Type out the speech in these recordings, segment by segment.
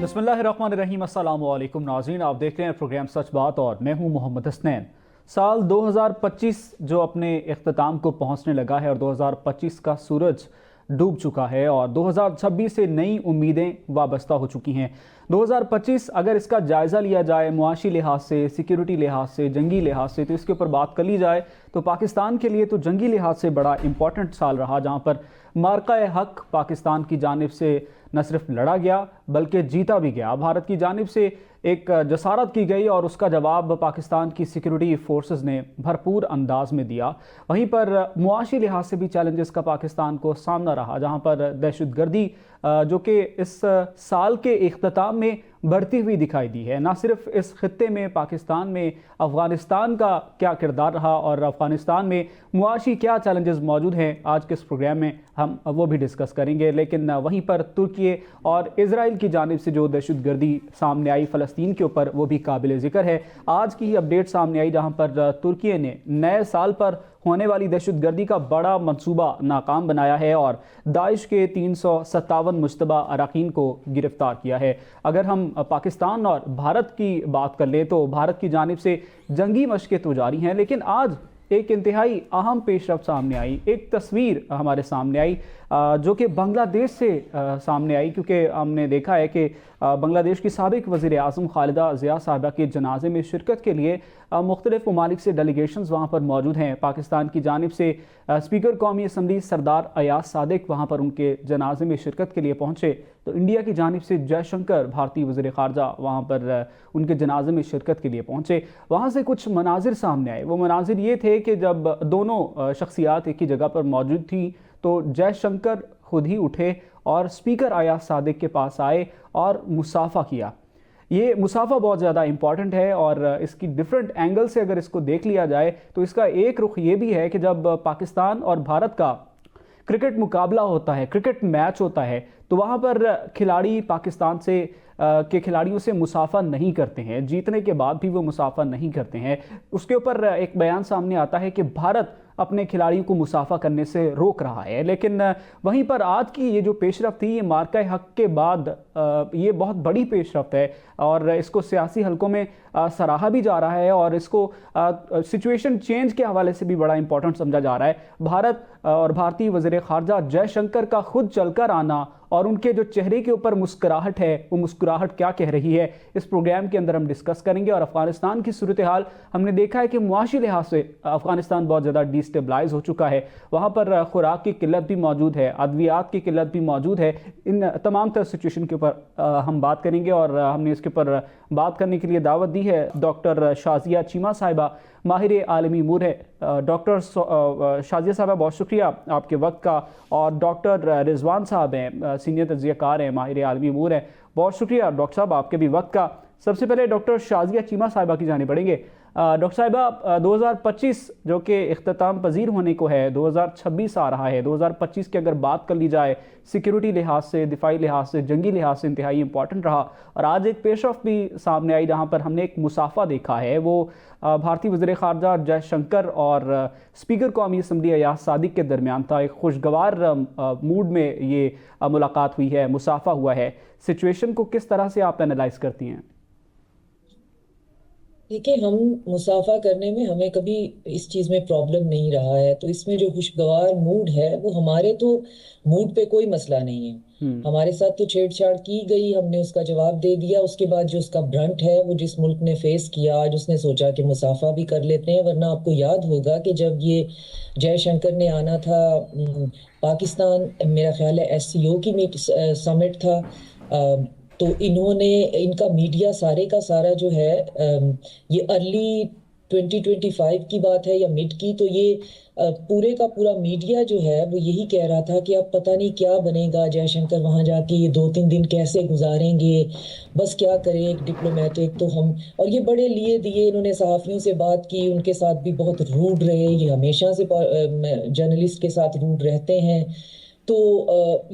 बिस्मिल्लाहिर्रहमानिर्रहीम। अस्सलामु अलैकुम नाज़रीन, आप देख रहे हैं प्रोग्राम सच बात और मैं हूं मोहम्मद हसनैन। साल 2025 जो अपने इख्तिताम को पहुंचने लगा है और 2025 का सूरज डूब चुका है और 2026 से नई उम्मीदें वाबस्ता हो चुकी हैं। 2025 अगर इसका जायज़ा लिया जाए मुआशी लिहाज से, सिक्योरिटी लिहाज से, जंगी लिहाज से, तो इसके ऊपर बात कर ली जाए तो पाकिस्तान के लिए तो जंगी लिहाज से बड़ा इम्पॉर्टेंट साल रहा, जहाँ पर मार्का हक पाकिस्तान की जानिब से न सिर्फ लड़ा गया बल्कि जीता भी गया। भारत की जानिब से एक जसारत की गई और उसका जवाब पाकिस्तान की सिक्योरिटी फोर्सेस ने भरपूर अंदाज में दिया। वहीं पर मुआशी लिहाज से भी चैलेंजेस का पाकिस्तान को सामना रहा, जहां पर दहशतगर्दी जो कि इस साल के इख्तिताम में बढ़ती हुई दिखाई दी है। ना सिर्फ इस खित्ते में, पाकिस्तान में अफ़गानिस्तान का क्या किरदार रहा और अफ़गानिस्तान में मुआशी क्या चैलेंजेस मौजूद हैं, आज के इस प्रोग्राम में हम वो भी डिस्कस करेंगे। लेकिन वहीं पर तुर्की और इजराइल की जानिब से जो दहशतगर्दी सामने आई फ़लस्तीन के ऊपर, वो भी काबिल ज़िक्र है। आज की ही अपडेट सामने आई जहाँ पर तुर्की ने नए साल पर होने वाली दहशतगर्दी का बड़ा मंसूबा नाकाम बनाया है और दाइश के 357 मुश्तबा अरकान को गिरफ्तार किया है। अगर हम पाकिस्तान और भारत की बात कर लें तो भारत की जानिब से जंगी मशक़ें तो जारी हैं, लेकिन आज एक इंतहाई अहम पेशरफ्त सामने आई, एक तस्वीर हमारे सामने आई जो कि बांग्लादेश से सामने आई, क्योंकि हमने देखा है कि बांग्लादेश की साबिक वज़ीर आज़म खालिदा ज़िया साहिबा के जनाजे में शिरकत के लिए मुख्तलिफ़ ममालिक से डेलीगेशंस वहाँ पर मौजूद हैं। पाकिस्तान की जानिब से स्पीकर कौमी असम्बली सरदार अयाज सादिक वहाँ पर उनके जनाजे में शिरकत के लिए पहुँचे, तो इंडिया की जानिब से जयशंकर भारतीय वज़ीर ख़ारजा वहाँ पर उनके जनाजे में शिरकत के लिए पहुँचे। वहाँ से कुछ मनाजिर सामने आए। वो मनाजिर ये थे कि जब दोनों शख्सियात एक ही जगह पर मौजूद थी तो जयशंकर खुद ही उठे और स्पीकर अयाज सादिक के पास आए और मुसाफा किया। ये मुसाफा बहुत ज़्यादा इंपॉर्टेंट है और इसकी डिफरेंट एंगल से अगर इसको देख लिया जाए तो इसका एक रुख ये भी है कि जब पाकिस्तान और भारत का क्रिकेट मुकाबला होता है, क्रिकेट मैच होता है, तो वहाँ पर खिलाड़ी पाकिस्तान से के खिलाड़ियों से मुसाफा नहीं करते हैं, जीतने के बाद भी वो मुसाफा नहीं करते हैं। उसके ऊपर एक बयान सामने आता है कि भारत अपने खिलाड़ियों को मुसाफा करने से रोक रहा है। लेकिन वहीं पर आज की ये जो पेशरफ्त थी, ये मार्का हक के बाद ये बहुत बड़ी पेशरफ्त है और इसको सियासी हलकों में सराहा भी जा रहा है और इसको सिचुएशन चेंज के हवाले से भी बड़ा इंपॉर्टेंट समझा जा रहा है। भारत और भारतीय वज़ीर ख़ारजा जयशंकर का खुद चलकर आना और उनके जो चेहरे के ऊपर मुस्कुराहट है, वो मुस्कुराहट क्या कह रही है, इस प्रोग्राम के अंदर हम डिस्कस करेंगे। और अफ़गानिस्तान की सूरत हाल हमने देखा है कि मुआशी लिहाज से अफ़गानिस्तान बहुत ज़्यादा डिस्टेबलाइज हो चुका है। वहाँ पर खुराक की किल्लत भी मौजूद है, अद्वियात की किल्लत भी मौजूद है। इन तमाम तरह सिचुएशन के ऊपर हम बात करेंगे और हमने इसके ऊपर बात करने के लिए दावत दी है डॉक्टर शाजिया चीमा साहिबा, माहिर आलमी उमूर है। डॉक्टर शाजिया साहिबा, बहुत शुक्रिया आपके वक्त का। और डॉक्टर रिजवान साहब हैं, सीनियर तज्ज़ियाकार हैं, माहिर आलमी उमूर है, बहुत शुक्रिया डॉक्टर साहब आपके भी वक्त का। सबसे पहले डॉक्टर शाजिया चीमा साहिबा की जाने पड़ेंगे। डॉक्टर साहिबा, 2025 जो कि इख्तिताम पजीर होने को है, 2026 आ रहा है। 2025 की अगर बात कर ली जाए सिक्योरिटी लिहाज से, दिफाई लिहाज से, जंगी लिहाज से इंतहाई इंपॉर्टेंट रहा और आज एक पेशरफ्त भी सामने आई जहाँ पर हमने एक मुसाफा देखा है। वो भारतीय वज़ीर ख़ारजा जयशंकर और स्पीकर कौमी असम्बली अयाज सादिक के दरमियान था। एक खुशगवार मूड में ये मुलाकात हुई है, मुसाफा हुआ है। सिचुएशन को किस तरह से आप एनालाइज करती हैं? देखिए, हम मुसाफा करने में हमें कभी इस चीज़ में प्रॉब्लम नहीं रहा है। तो इसमें जो खुशगवार मूड है वो हमारे तो मूड पे कोई मसला नहीं है। हमारे साथ तो छेड़छाड़ की गई, हमने उसका जवाब दे दिया। उसके बाद जो उसका ब्रंट है वो जिस मुल्क ने फेस किया, आज उसने सोचा कि मुसाफा भी कर लेते हैं। वरना आपको याद होगा कि जब ये जयशंकर ने आना था पाकिस्तान, मेरा ख्याल है SCO की समिट था, तो इन्होंने, इनका मीडिया सारे का सारा जो है, ये अर्ली 2025 की बात है या मिड की, तो ये पूरे का पूरा मीडिया जो है वो यही कह रहा था कि अब पता नहीं क्या बनेगा, जयशंकर वहां जाके ये 2-3 दिन कैसे गुजारेंगे, बस क्या करें एक डिप्लोमेटिक। तो हम, और ये बड़े लिए दिए, इन्होंने सहाफ़ियों से बात की, उनके साथ भी बहुत रूड रहे। ये हमेशा से जर्नलिस्ट के साथ रूड रहते हैं। तो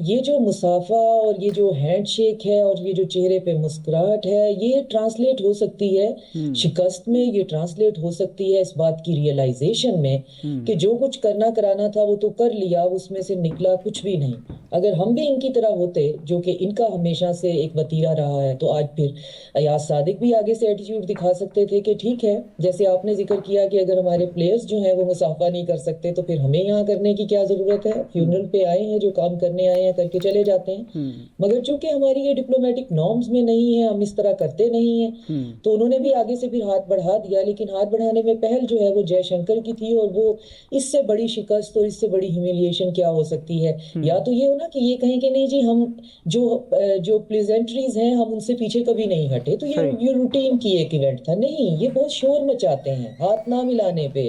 ये जो मुसाफा और ये जो हैंडशेक है और ये जो चेहरे पे मुस्कुराहट है, ये ट्रांसलेट हो सकती है शिकस्त में, ये ट्रांसलेट हो सकती है इस बात की रियलाइजेशन में कि जो कुछ करना कराना था वो तो कर लिया, उसमें से निकला कुछ भी नहीं। अगर हम भी इनकी तरह होते, जो कि इनका हमेशा से एक वतीरा रहा है, तो आज फिर अयाज सादिक भी आगे से एटीट्यूड दिखा सकते थे कि ठीक है, जैसे आपने जिक्र किया कि अगर हमारे प्लेयर्स जो हैं वो मुसाफा नहीं कर सकते तो फिर हमें यहाँ करने की क्या जरूरत है, फ्यूनरल पे आए हैं, जो काम करने आए हैं करके चले जाते हैं। मगर चूंकि हमारी ये डिप्लोमेटिक नॉर्म्स में नहीं है, हम इस तरह करते नहीं है, तो उन्होंने भी आगे से फिर हाथ बढ़ा दिया। लेकिन हाथ बढ़ाने में पहल जो है वो जयशंकर की थी, और वो इससे बड़ी शिकस्त और इससे बड़ी ह्यूमिलिएशन क्या हो सकती है? या तो ये हो ना कि ये कहें कि नहीं जी, हम जो प्लेजेंट्रीज हैं हम उनसे पीछे कभी नहीं हटे, तो ये रूटीन की एक इवेंट था। नहीं, ये बहुत शोर मचाते हैं, हाथ ना मिलाने पे,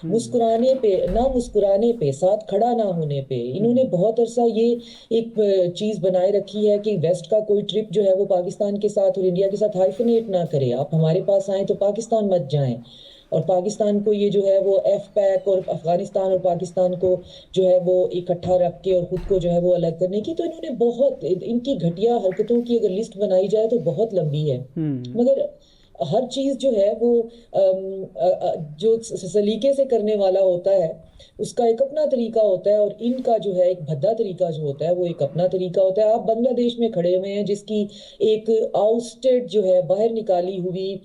मुस्कुराने पे ना मुस्कुराने पे, साथ खड़ा ना होने पे। इन्होंने बहुत अरसा ये एक चीज बनाए रखी है कि वेस्ट का कोई ट्रिप जो है वो पाकिस्तान के साथ और इंडिया के साथ हाइफिनेट ना करे। आप हमारे पास आए तो पाकिस्तान मत जाएं, और पाकिस्तान को ये जो है वो एफ पैक और अफगानिस्तान और पाकिस्तान को जो है वो इकट्ठा रख के और खुद को जो है वो अलग करने की, तो इन्होंने बहुत, इनकी घटिया हरकतों की अगर लिस्ट बनाई जाए तो बहुत लंबी है। मगर हर चीज जो है वो जो सलीके से करने वाला होता है उसका एक अपना तरीका होता है, और इनका जो है एक भद्दा तरीका जो होता है वो एक अपना तरीका होता है। आप बांग्लादेश में खड़े हुए हैं, जिसकी एक आउटस्टेड जो है, बाहर निकाली हुई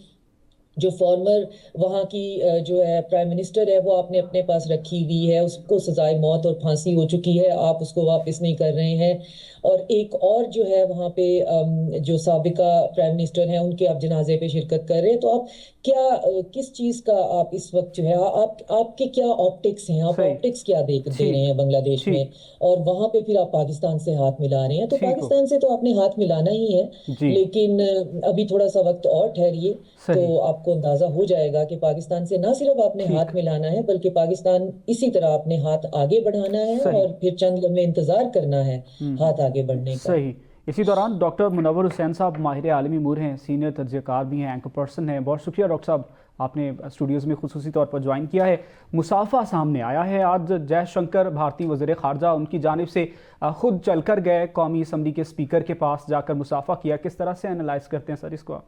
जो फॉर्मर वहाँ की जो है प्राइम मिनिस्टर है, वो आपने अपने पास रखी हुई है, उसको सजाए मौत और फांसी हो चुकी है, आप उसको वापस नहीं कर रहे हैं। और एक और जो है वहाँ पे जो साबिका प्राइम मिनिस्टर हैं, उनके आप जनाजे पे शिरकत कर रहे हैं। तो आप क्या किस चीज का आप इस वक्त जो है, आप आपके क्या ऑप्टिक्स हैं, आप ऑप्टिक्स क्या दे रहे हैं बांग्लादेश में, और वहां पे फिर आप पाकिस्तान से हाथ मिला रहे हैं। तो पाकिस्तान से तो आपने हाथ मिलाना ही है, लेकिन अभी थोड़ा सा वक्त और ठहरिए, तो आपको अंदाजा हो जाएगा कि पाकिस्तान से ना सिर्फ आपने हाथ मिलाना है, बल्कि पाकिस्तान इसी तरह आपने हाथ आगे बढ़ाना है, और फिर चंद लम्हे इंतजार करना है हाथ आगे बढ़ने का। सही। इसी दौरान डॉक्टर मुनव्वर हुसैन साहब माहिर आलमी अमूर हैं, सीनियर तजज़ियाकार भी हैं, एंकर पर्सन हैं। बहुत शुक्रिया डॉक्टर साहब, आपने स्टूडियोज़ में खुसूसी तौर पर ज्वाइन किया है। मुसाफा सामने आया है आज। जयशंकर भारतीय वज़ीर ख़ारजा, उनकी जानिब से ख़ुद चल कर गए कौमी असम्बली के स्पीकर के पास जाकर मुसाफा किया। किस तरह से एनालाइज करते हैं सर इसको आप?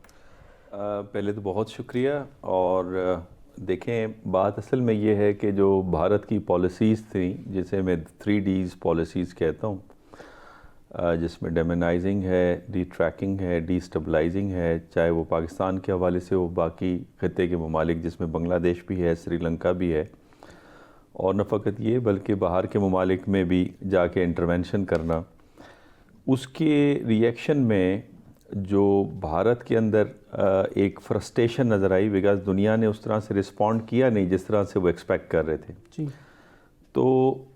पहले तो बहुत शुक्रिया। और देखें, बात असल में ये है कि जो भारत की पॉलिसीज़ थी, जिसे मैं 3Ds पॉलिसीज़ कहता हूँ, जिसमें डेमोनाइजिंग है, डी ट्रैकिंग है, डी स्टेबलाइजिंग है, चाहे वो पाकिस्तान के हवाले से हो, बाकी खत्ते के ममालिक जिसमें बांग्लादेश भी है, श्रीलंका भी है, और न फ़कत ये बल्कि बाहर के ममालिक में भी जाके इंटरवेंशन करना। उसके रिएक्शन में जो भारत के अंदर एक फ्रस्ट्रेशन नज़र आई, बिकॉज दुनिया ने उस तरह से रिस्पॉन्ड किया नहीं जिस तरह से वो एक्सपेक्ट कर रहे थे जी। तो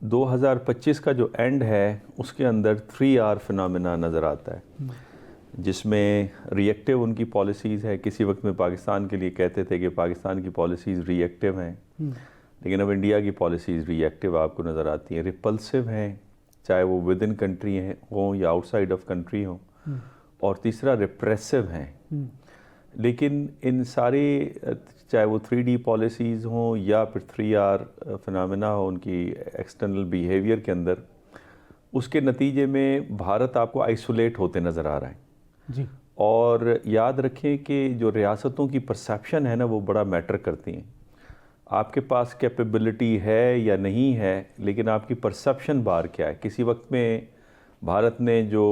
2025 का जो एंड है उसके अंदर 3R फिनोमेना नज़र आता है, जिसमें रिएक्टिव उनकी पॉलिसीज़ है। किसी वक्त में पाकिस्तान के लिए कहते थे कि पाकिस्तान की पॉलिसीज़ रिएक्टिव हैं, लेकिन अब इंडिया की पॉलिसीज़ रिएक्टिव आपको नज़र आती हैं। रिपल्सिव हैं, चाहे वो विद इन कंट्री हों या आउटसाइड ऑफ कंट्री हों। और तीसरा रिप्रेसिव हैं। लेकिन इन सारी, चाहे वो 3D पॉलिसीज़ हों या फिर 3R फिनोमेना हो उनकी एक्सटर्नल बिहेवियर के अंदर, उसके नतीजे में भारत आपको आइसोलेट होते नज़र आ रहा है जी। और याद रखें कि जो रियासतों की परसेप्शन है ना, वो बड़ा मैटर करती हैं। आपके पास कैपेबिलिटी है या नहीं है, लेकिन आपकी परसेप्शन बाहर क्या है। किसी वक्त में भारत ने जो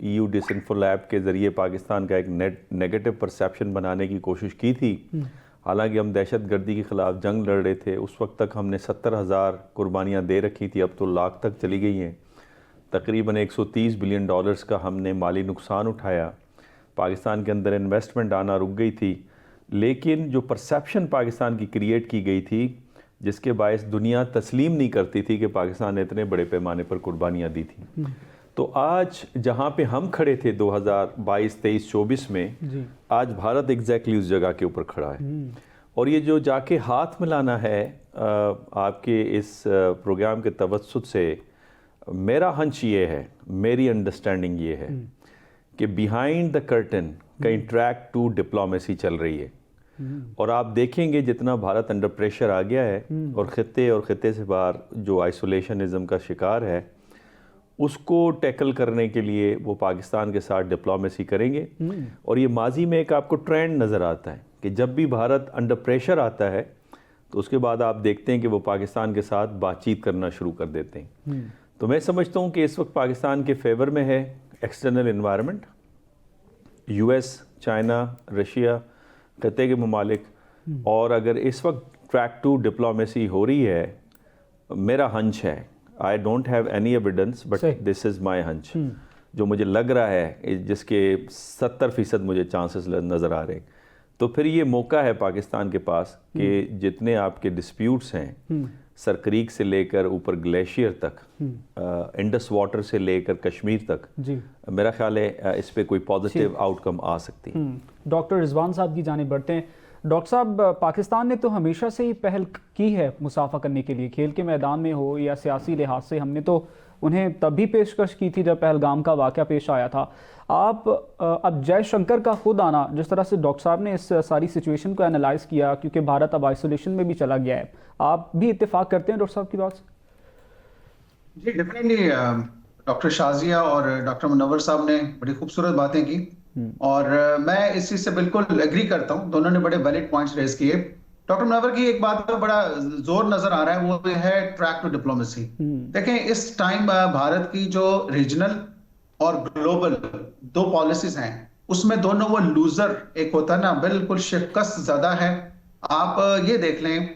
EU डिसइंफोलैब के ज़रिए पाकिस्तान का एक नेगेटिव परसेप्शन बनाने की कोशिश की थी, हालांकि हम दहशतगर्दी के ख़िलाफ़ जंग लड़ रहे थे। उस वक्त तक हमने 70,000 कुर्बानियाँ दे रखी थी, अब तो लाख तक चली गई हैं। तकरीबन $130 बिलियन का हमने माली नुकसान उठाया। पाकिस्तान के अंदर इन्वेस्टमेंट आना रुक गई थी, लेकिन जो परसेप्शन पाकिस्तान की क्रिएट की गई थी, जिसके बायस दुनिया तस्लीम नहीं करती थी कि पाकिस्तान ने इतने बड़े पैमाने पर कुर्बानियाँ दी थी। तो आज जहाँ पे हम खड़े थे 2022, 23, 24 में जी। आज भारत एग्जैक्टली उस जगह के ऊपर खड़ा है। और ये जो जाके हाथ मिलाना है आपके इस प्रोग्राम के तवस्सुत से, मेरा हंच ये है, मेरी अंडरस्टैंडिंग ये है कि बिहाइंड द कर्टन कहीं ट्रैक टू डिप्लोमेसी चल रही है। और आप देखेंगे जितना भारत अंडर प्रेशर आ गया है और खित्ते से बाहर जो आइसोलेशनिज्म का शिकार है, उसको टैकल करने के लिए वो पाकिस्तान के साथ डिप्लोमेसी करेंगे। और ये माजी में एक आपको ट्रेंड नज़र आता है कि जब भी भारत अंडर प्रेशर आता है तो उसके बाद आप देखते हैं कि वो पाकिस्तान के साथ बातचीत करना शुरू कर देते हैं। तो मैं समझता हूँ कि इस वक्त पाकिस्तान के फेवर में है external environment, US, China, Russia, खत्ते के ममालिक। और अगर इस वक्त ट्रैक टू डिप्लोमेसी हो रही है, मेरा हंच है, I don't have any evidence but this is my hunch, जो मुझे लग रहा है, जिसके 70% मुझे चांसेस नज़र आ रहे हैं, तो फिर ये मौका है पाकिस्तान के पास कि जितने आपके डिस्प्यूट्स हैं, सरक्रीक से लेकर ऊपर ग्लेशियर तक, इंडस वाटर से लेकर कश्मीर तक, मेरा ख्याल है इस पे कोई पॉजिटिव आउटकम आ सकती है। डॉक्टर रिजवान साहब की जानिब बढ़ते हैं। डॉक्टर साहब, पाकिस्तान ने तो हमेशा से ही पहल की है मुसाफा करने के लिए, खेल के मैदान में हो या सियासी लिहाज से। हमने तो उन्हें तभी पेशकश की थी जब पहलगाम का वाक़या पेश आया था। आप अब जयशंकर का खुद आना, जिस तरह से डॉक्टर साहब ने इस सारी सिचुएशन को एनालाइज किया, क्योंकि भारत अब आइसोलेशन में भी चला गया है, आप भी इत्तेफाक करते हैं डॉक्टर साहब की बात से? जी डेफिनेटली, डॉक्टर शाजिया और डॉक्टर मुनव्वर साहब ने बड़ी खूबसूरत बातें की और मैं इस चीज से बिल्कुल एग्री करता हूं। दोनों ने बड़े वैलिड पॉइंट्स रेज किए। डॉक्टर मुनव्वर की एक बात पर बड़ा जोर नजर आ रहा है, वो है ट्रैक टू डिप्लोमेसी। देखें, इस टाइम भारत की जो रीजनल और ग्लोबल दो पॉलिसीज हैं, उसमें दोनं वो लूजर एक होता है ना, बिल्कुल शिकस्त ज्यादा है। आप ये देख लें,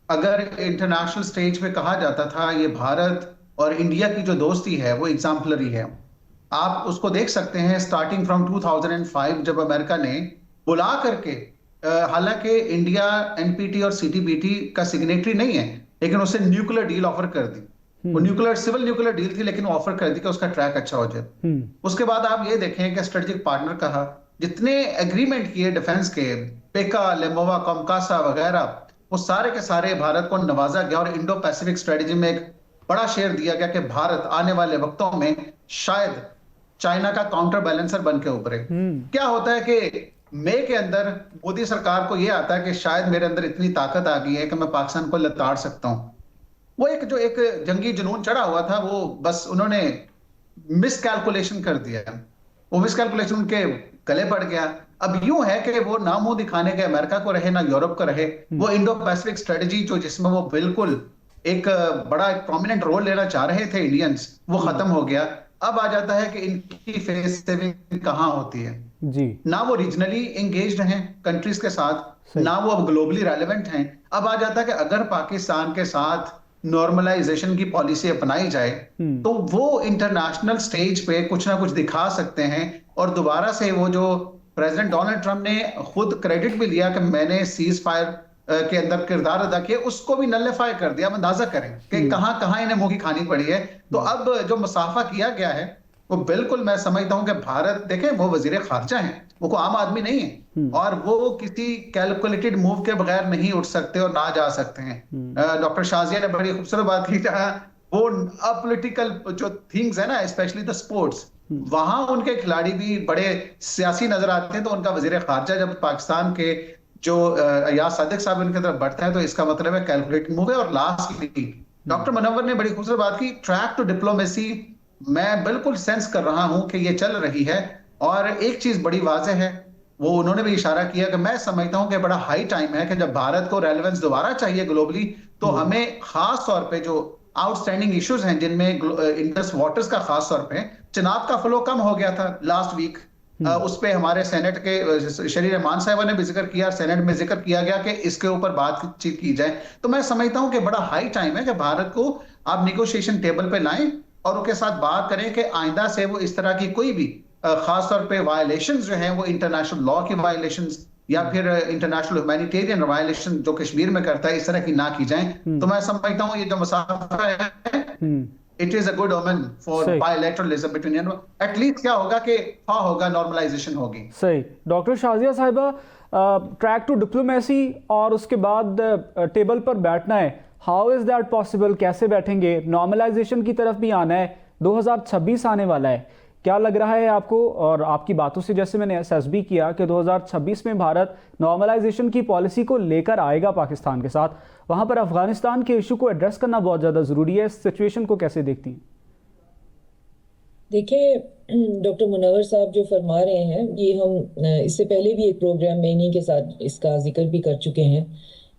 अगर इंटरनेशनल स्टेज पे कहा जाता था ये भारत और इंडिया की जो दोस्ती है वो एग्जाम्पलरी है, आप उसको देख सकते हैं स्टार्टिंग फ्रॉम 2005 जब अमेरिका ने बुला करके, हालांकि इंडिया एनपीटी और सीटीबीटी का सिग्नेटरी नहीं है, लेकिन उसे न्यूक्लियर डील ऑफर कर दी। वो न्यूक्लियर सिविल न्यूक्लियर डील थी, लेकिन वो ऑफर कर दी कि उसका ट्रैक अच्छा हो जाए। उसके बाद आप ये देखें कि स्ट्रेटेजिक पार्टनर कहा, जितने एग्रीमेंट किए डिफेंस के, पेका, लेमोवा, कॉमकासा वगैरह, वो सारे के सारे भारत को नवाजा गया और इंडो पैसिफिक स्ट्रेटेजी में एक बड़ा शेयर दिया गया कि भारत आने वाले वक्तों में शायद चाइना का काउंटर बैलेंसर बन के उभरे। क्या होता है कि मई के अंदर मोदी सरकार को यह आता है कि शायद मेरे अंदर इतनी ताकत आ गई है कि मैं पाकिस्तान को लताड़ सकता हूं। वो एक जंगी जुनून चढ़ा हुआ था, वो बस उन्होंने मिसकैलकुलेशन कर दिया, वो मिसकैलकुलेशन उनके गले पड़ गया। अब यूं है कि वो ना मुंह दिखाने के अमेरिका को रहे ना यूरोप को रहे, वो इंडो पैसिफिक स्ट्रेटेजी जो जिसमें वो बिल्कुल एक बड़ा प्रोमिनेंट रोल लेना चाह रहे थे इंडियंस, वो खत्म हो गया। अब आ जाता है कि इनकी फेस सेविंग कहां होती है जी, ना वो रीजनली एंगेज्ड हैं कंट्रीज के साथ, ना वो अब ग्लोबली रेलेवेंट हैं। अब आ जाता है कि अगर पाकिस्तान के साथ नॉर्मलाइजेशन की पॉलिसी अपनाई जाए तो वो इंटरनेशनल स्टेज पे कुछ ना कुछ दिखा सकते हैं। और दोबारा से वो जो प्रेसिडेंट डोनाल्ड ट्रंप ने खुद क्रेडिट भी लिया कि मैंने सीज फायर के अंदर किरदार अदा किया, उसको भी नलिफाई कर दिया। अंदाजा करें कि कहां कहां इन्हें मुंह की खानी पड़ी है। तो अब जो मुसाफा किया गया है वो बिल्कुल मैं समझता हूं कि भारत, देखें वो वजीर खारजा हैं, वो को आम आदमी नहीं है और वो किसी कैलकुलेटेड मूव के बगैर नहीं उठ सकते और ना जा सकते हैं। डॉक्टर शाजिया ने बड़ी खूबसूरत बात की, वो अपॉलिटिकल जो थिंग्स है ना, स्पेशली द स्पोर्ट्स, वहां उनके खिलाड़ी भी बड़े सियासी नजर आते हैं। तो उनका वजीर खारजा जब पाकिस्तान के जो या सादिक साहब इनकी तरफ बढ़ता है तो इसका मतलब है कैलकुलेटेड मूव है। और लास्टली डॉक्टर मुनव्वर ने बड़ी खूबसूरत बात की, ट्रैक टू डिप्लोमेसी मैं बिल्कुल सेंस कर रहा हूं कि ये चल रही है। और एक चीज बड़ी वाज़ेह है, वो उन्होंने भी इशारा किया कि मैं समझता हूं कि बड़ा हाई टाइम है कि जब भारत को रेलेवेंस दोबारा चाहिए ग्लोबली, तो हमें खास तौर पे जो आउटस्टैंडिंग इश्यूज हैं, जिनमें इंडस वाटर्स का खास तौर पे चिनाब का फ्लो कम हो गया था लास्ट वीक, उस पे हमारे सेनेट के शरीर रहमान साहिबा ने भी जिक्र किया, सेनेट में जिक्र किया गया कि इसके ऊपर बातचीत की जाए। तो मैं समझता हूं कि बड़ा हाई टाइम है कि भारत को आप निगोशिएशन टेबल पे लाएं और उनके साथ बात करें कि आइंदा से वो इस तरह की कोई भी खास तौर पे वायलेशंस जो हैं, वो इंटरनेशनल लॉ की वायलेशंस या फिर इंटरनेशनल ह्यूमैनिटेरियन वायलेशन जो कश्मीर में करता है, इस तरह की ना की जाए। तो मैं समझता हूँ ये जो मुसाफा है, it is a good omen for bilateralism between India. At least क्या होगा कि होगा नॉर्मलाइजेशन होगी। सही। डॉक्टर शाजिया साहिबा, ट्रैक टू डिप्लोमेसी और उसके बाद टेबल पर बैठना है, हाउ इज दैट पॉसिबल? कैसे बैठेंगे? नॉर्मलाइजेशन की तरफ भी आना है, 2026 आने वाला है, क्या लग रहा है आपको? और आपकी बातों से जैसे मैंने असेस भी किया कि 2026 में भारत नॉर्मलाइजेशन की पॉलिसी को लेकर आएगा पाकिस्तान के साथ, वहां पर अफगानिस्तान के इशू को एड्रेस करना बहुत ज़्यादा ज़रूरी है। इस सिचुएशन को कैसे देखती हैं? देखिए, डॉक्टर मुनव्वर साहब जो फरमा रहे हैं, ये हम इससे पहले भी एक प्रोग्राम में इन्हीं के साथ इसका जिक्र भी कर चुके हैं।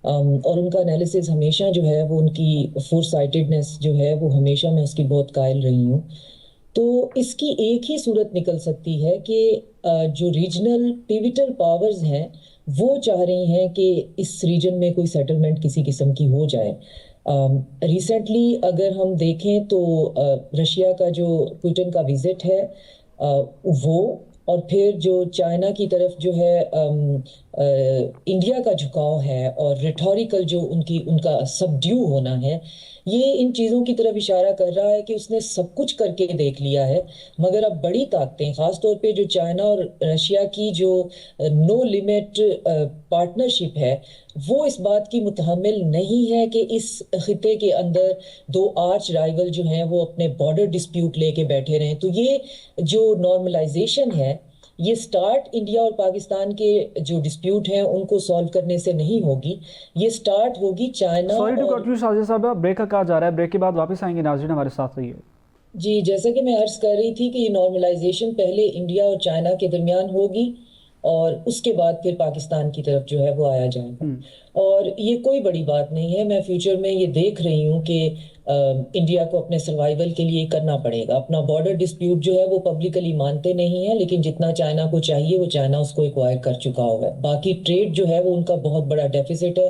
और उनका एनालिसिस हमेशा जो है वो, उनकी फोरसाइटेडनेस जो है वो, हमेशा मैं उसकी बहुत कायल रही हूँ। तो इसकी एक ही सूरत निकल सकती है कि जो रीजनल पिविटल पावर्स हैं वो चाह रही हैं कि इस रीजन में कोई सेटलमेंट किसी किस्म की हो जाए। रिसेंटली अगर हम देखें तो रशिया का जो पुतिन का विजिट है, वो, और फिर जो चाइना की तरफ जो है इंडिया का झुकाव है, और रिटोरिकल जो उनका सबड्यू होना है, ये इन चीज़ों की तरफ इशारा कर रहा है कि उसने सब कुछ करके देख लिया है। मगर अब बड़ी ताकतें, ख़ास तौर पे जो चाइना और रशिया की जो नो लिमिट पार्टनरशिप है, वो इस बात की मुतहम्मिल नहीं है कि इस खिते के अंदर दो आर्च राइवल जो हैं वो अपने बॉर्डर डिस्प्यूट लेके बैठे रहें। तो ये जो नॉर्मलाइजेशन है, ये स्टार्ट इंडिया और पाकिस्तान के जो डिस्प्यूट हैं उनको सॉल्व करने से नहीं होगी, ये स्टार्ट होगी चाइना सॉरी टू और कट यू शाजिया साहब, ब्रेक का कहा जा रहा है, ब्रेक के बाद वापस आएंगे। नाज़रीन हमारे साथ रहिए। जी, जैसा कि मैं अर्ज कर रही थी कि ये नॉर्मलाइजेशन पहले इंडिया और चाइना के दरमियान होगी, और उसके बाद फिर पाकिस्तान की तरफ जो है वो आया जाएगा। और ये कोई बड़ी बात नहीं है। मैं फ्यूचर में ये देख रही हूँ कि इंडिया को अपने सर्वाइवल के लिए करना पड़ेगा। अपना बॉर्डर डिस्प्यूट जो है वो पब्लिकली मानते नहीं है, लेकिन जितना चाइना को चाहिए वो चाइना उसको एक्वायर कर चुका हुआ है। बाकी ट्रेड जो है वो उनका बहुत बड़ा डेफिसिट है,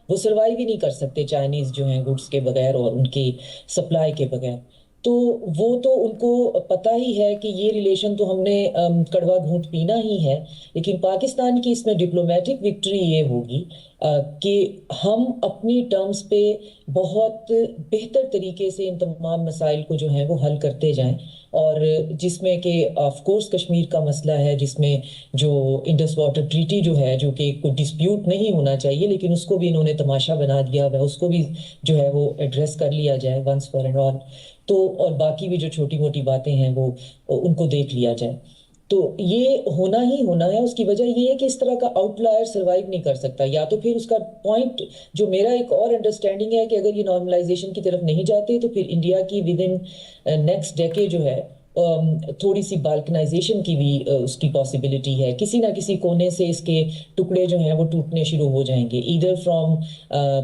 वो सर्वाइव ही नहीं कर सकते चाइनीज जो हैं गुड्स के बगैर और उनकी सप्लाई के बगैर। तो वो तो उनको पता ही है कि ये रिलेशन तो हमने कड़वा घूंट पीना ही है। लेकिन पाकिस्तान की इसमें डिप्लोमेटिक विक्ट्री ये होगी कि हम अपनी टर्म्स पे बहुत बेहतर तरीके से इन तमाम मसाइल को जो है वो हल करते जाएं। और जिसमें कि ऑफ कोर्स कश्मीर का मसला है, जिसमें जो इंडस वाटर ट्रीटी जो है, जो कि कोई डिस्प्यूट नहीं होना चाहिए, लेकिन उसको भी इन्होंने तमाशा बना दिया है, उसको भी जो है वो एड्रेस कर लिया जाए वंस फॉर एंड ऑल। तो और बाकी भी जो छोटी मोटी बातें हैं वो उनको देख लिया जाए। तो ये होना ही होना है। उसकी वजह ये है कि इस तरह का आउटलायर सर्वाइव नहीं कर सकता। या तो फिर उसका पॉइंट, जो मेरा एक और अंडरस्टैंडिंग है, कि अगर ये नॉर्मलाइजेशन की तरफ नहीं जाते तो फिर इंडिया की विद इन नेक्स्ट डेकेड जो है थोड़ी सी बाल्कनाइजेशन की भी उसकी पॉसिबिलिटी है। किसी ना किसी कोने से इसके टुकड़े जो हैं वो टूटने शुरू हो जाएंगे, ईदर फ्रॉम